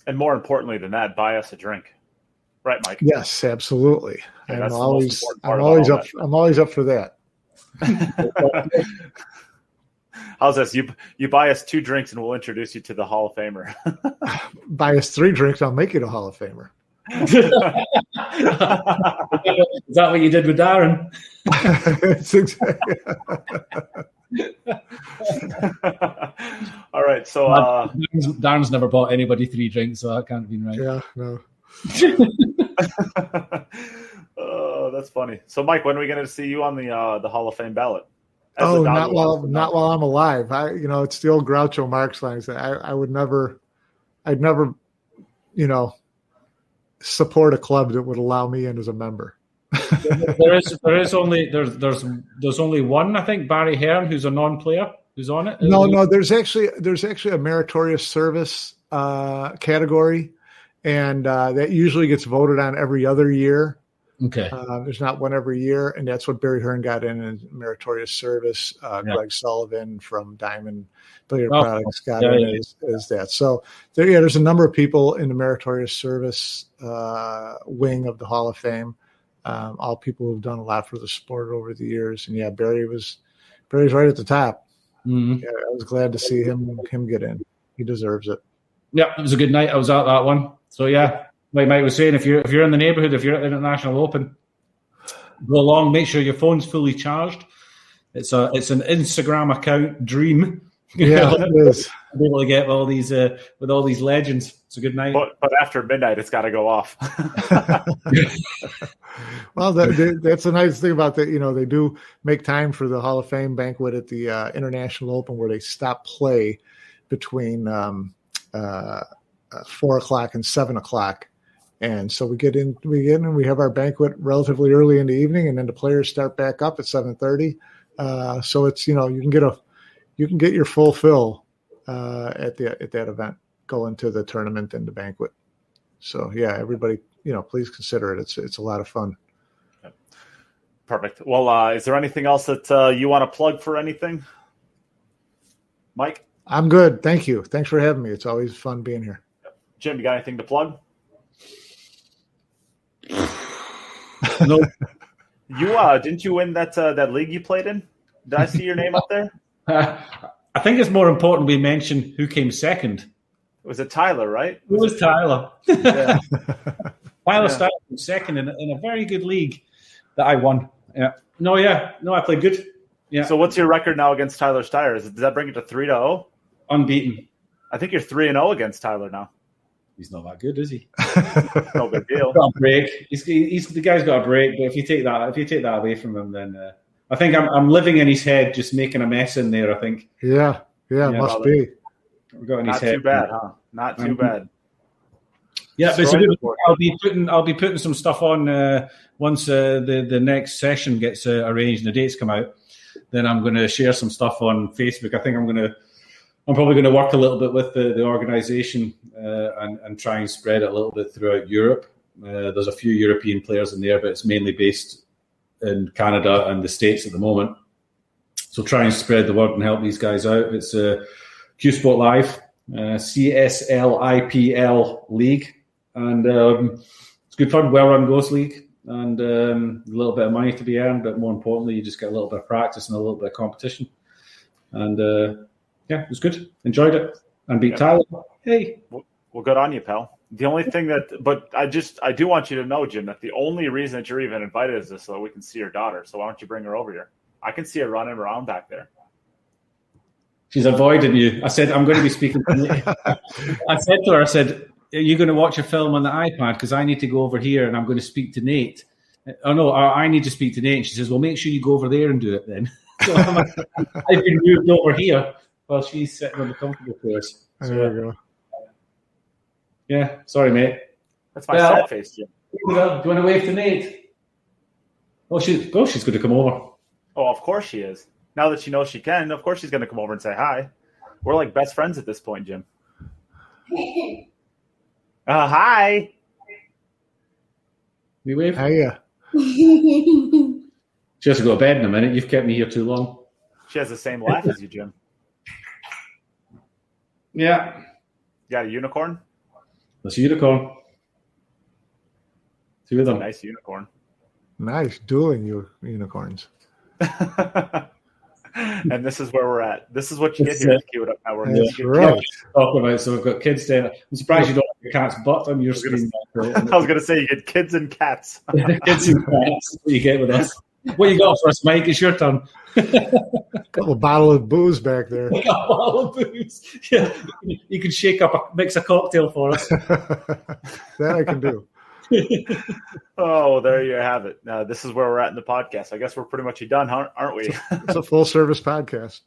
And more importantly than that, buy us a drink. Right, Mike? Yes, absolutely. Yeah, I'm always up for that. How's this? You buy us 2 drinks and we'll introduce you to the Hall of Famer. Buy us 3 drinks, I'll make you the Hall of Famer. Is that what you did with Darren? It's exactly. All right, so Darren's never bought anybody 3 drinks, so that can't have been right. Yeah, no. Oh, that's funny. So, Mike, when are we going to see you on the Hall of Fame ballot? Not while I'm alive. It's the old Groucho Marx line. I'd never, support a club that would allow me in as a member. There's only one, I think, Barry Hearn, who's a non-player, who's on it. No, there's actually a meritorious service category, and that usually gets voted on every other year. Okay. There's not one every year, and that's what Barry Hearn got in meritorious service. Greg Sullivan from Diamond Billiard Products got in as that. So there's a number of people in the meritorious service wing of the Hall of Fame. All people who've done a lot for the sport over the years. And Barry was Brady's right at the top. Mm-hmm. Yeah, I was glad to see him get in. He deserves it. Yeah, it was a good night. I was at that one. So yeah, like Mike was saying, if you're in the neighbourhood, if you're at the International Open, go along. Make sure your phone's fully charged. It's an Instagram account dream. Yeah, it is. Be able to get all these with all these legends. It's a good night. But after midnight, it's got to go off. Well, that's a nice thing about that. They do make time for the Hall of Fame banquet at the International Open, where they stop play between 4:00 and 7:00, and so we get in and we have our banquet relatively early in the evening, and then the players start back up at 7:30. So it's you can get your full fill at that event, going to the tournament and the banquet. So yeah, everybody, please consider it. It's a lot of fun. Perfect. Well, is there anything else that you want to plug for anything, Mike? I'm good. Thank you. Thanks for having me. It's always fun being here. Jim, you got anything to plug? No. You didn't you win that league you played in? Did I see your name up there? I think it's more important we mention who came second. Was it Tyler, right? It was Tyler. Yeah. Tyler started second in a very good league that I won. Yeah. No, I played good. Yeah. So what's your record now against Tyler Steyer? Does that bring it to 3-0? Unbeaten. I think you're 3-0 against Tyler now. He's not that good, is he? No big deal. Got a break. He's the guy's got a break. But if you take that away from him, then I think I'm living in his head, just making a mess in there. I think. Yeah, must be. Not too bad, huh? Not too bad. Yeah, but I'll be putting some stuff on once the next session gets arranged and the dates come out. Then I'm going to share some stuff on Facebook. I think I'm probably going to work a little bit with the organisation and try and spread it a little bit throughout Europe. There's a few European players in there, but it's mainly based in Canada and the States at the moment. So try and spread the word and help these guys out. It's Q Sport Live, CSLIPL League, and it's good fun, well-run Ghost League, and a little bit of money to be earned, but more importantly, you just get a little bit of practice and a little bit of competition. And yeah, it was good. Enjoyed it. And beat Tyler. Hey. Well, good on you, pal. The only thing but I do want you to know, Jim, that the only reason that you're even invited is so that we can see your daughter. So why don't you bring her over here? I can see her running around back there. She's avoiding you. I said, I'm going to be speaking to Nate. I said to her, are you going to watch a film on the iPad? Because I need to go over here and I'm going to speak to Nate. Oh, no, I need to speak to Nate. And she says, well, make sure you go over there and do it then. So I've been moved over here while she's sitting on the comfortable place. So, there you go. Yeah, sorry, mate. That's my sad face, Jim. Do you want to wave to Nate? Oh, she's going to come over. Oh, of course she is. Now that she knows she can, of course she's going to come over and say hi. We're like best friends at this point, Jim. Hi. We wave? Hiya. She has to go to bed in a minute. You've kept me here too long. She has the same laugh as you, Jim. Yeah. You got a unicorn? That's a unicorn. Two of them. Nice unicorn. Nice dueling unicorns. And this is where we're at. This is what you get here at Q It Up Network. That's right. Talk about, so we've got kids there. I'm surprised you don't have your cat's butt on your screen. I was going to say you get kids and cats. Kids and cats. What you get with us? What you got for us, Mike? It's your turn. Couple bottle of booze back there. A bottle of booze. Yeah, you can mix a cocktail for us. That I can do. Oh, there you have it. This is where we're at in the podcast. I guess we're pretty much done, aren't we? It's a full service podcast.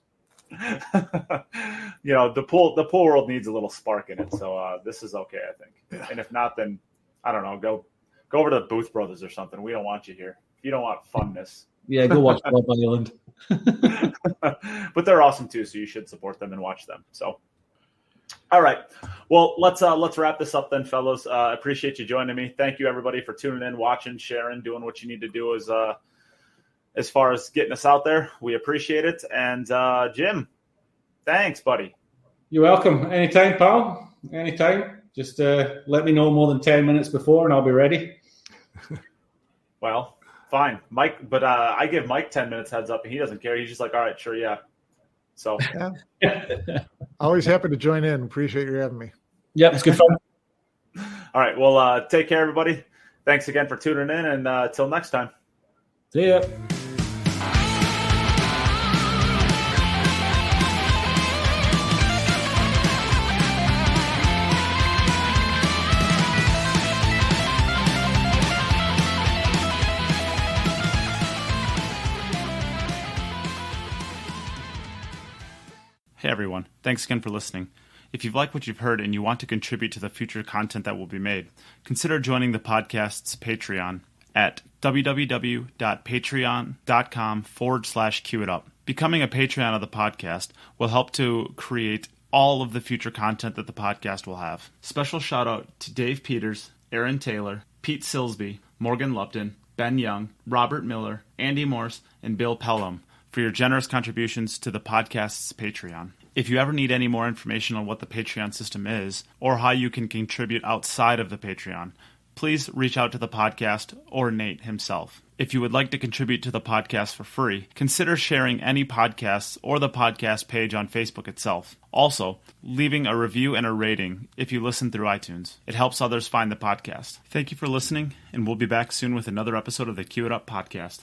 The pool world needs a little spark in it, so this is okay, I think. Yeah. And if not, then I don't know. Go over to the Booth Brothers or something. We don't want you here. If you don't want funness, yeah, go watch Love Island. But they're awesome too, so you should support them and watch them. So. All right. Well, let's wrap this up then, fellows. Appreciate you joining me. Thank you, everybody, for tuning in, watching, sharing, doing what you need to do as far as getting us out there. We appreciate it. And Jim, thanks, buddy. You're welcome. Anytime, pal. Anytime. Just let me know more than 10 minutes before, and I'll be ready. Well, fine, Mike. But I give Mike 10 minutes heads up, and he doesn't care. He's just like, all right, sure, yeah. So Always happy to join in. Appreciate you having me. Yep, it's good fun. All right, well, take care, everybody. Thanks again for tuning in, and till next time. See ya. Hey everyone, thanks again for listening. If you've liked what you've heard and you want to contribute to the future content that will be made, consider joining the podcast's Patreon at www.patreon.com/QItUp. Becoming a Patreon of the podcast will help to create all of the future content that the podcast will have. Special shout out to Dave Peters, Aaron Taylor, Pete Silsby, Morgan Lupton, Ben Young, Robert Miller, Andy Morse, and Bill Pelham for your generous contributions to the podcast's Patreon. If you ever need any more information on what the Patreon system is, or how you can contribute outside of the Patreon, please reach out to the podcast or Nate himself. If you would like to contribute to the podcast for free, consider sharing any podcasts or the podcast page on Facebook itself. Also, leaving a review and a rating if you listen through iTunes. It helps others find the podcast. Thank you for listening, and we'll be back soon with another episode of the Q It Up podcast.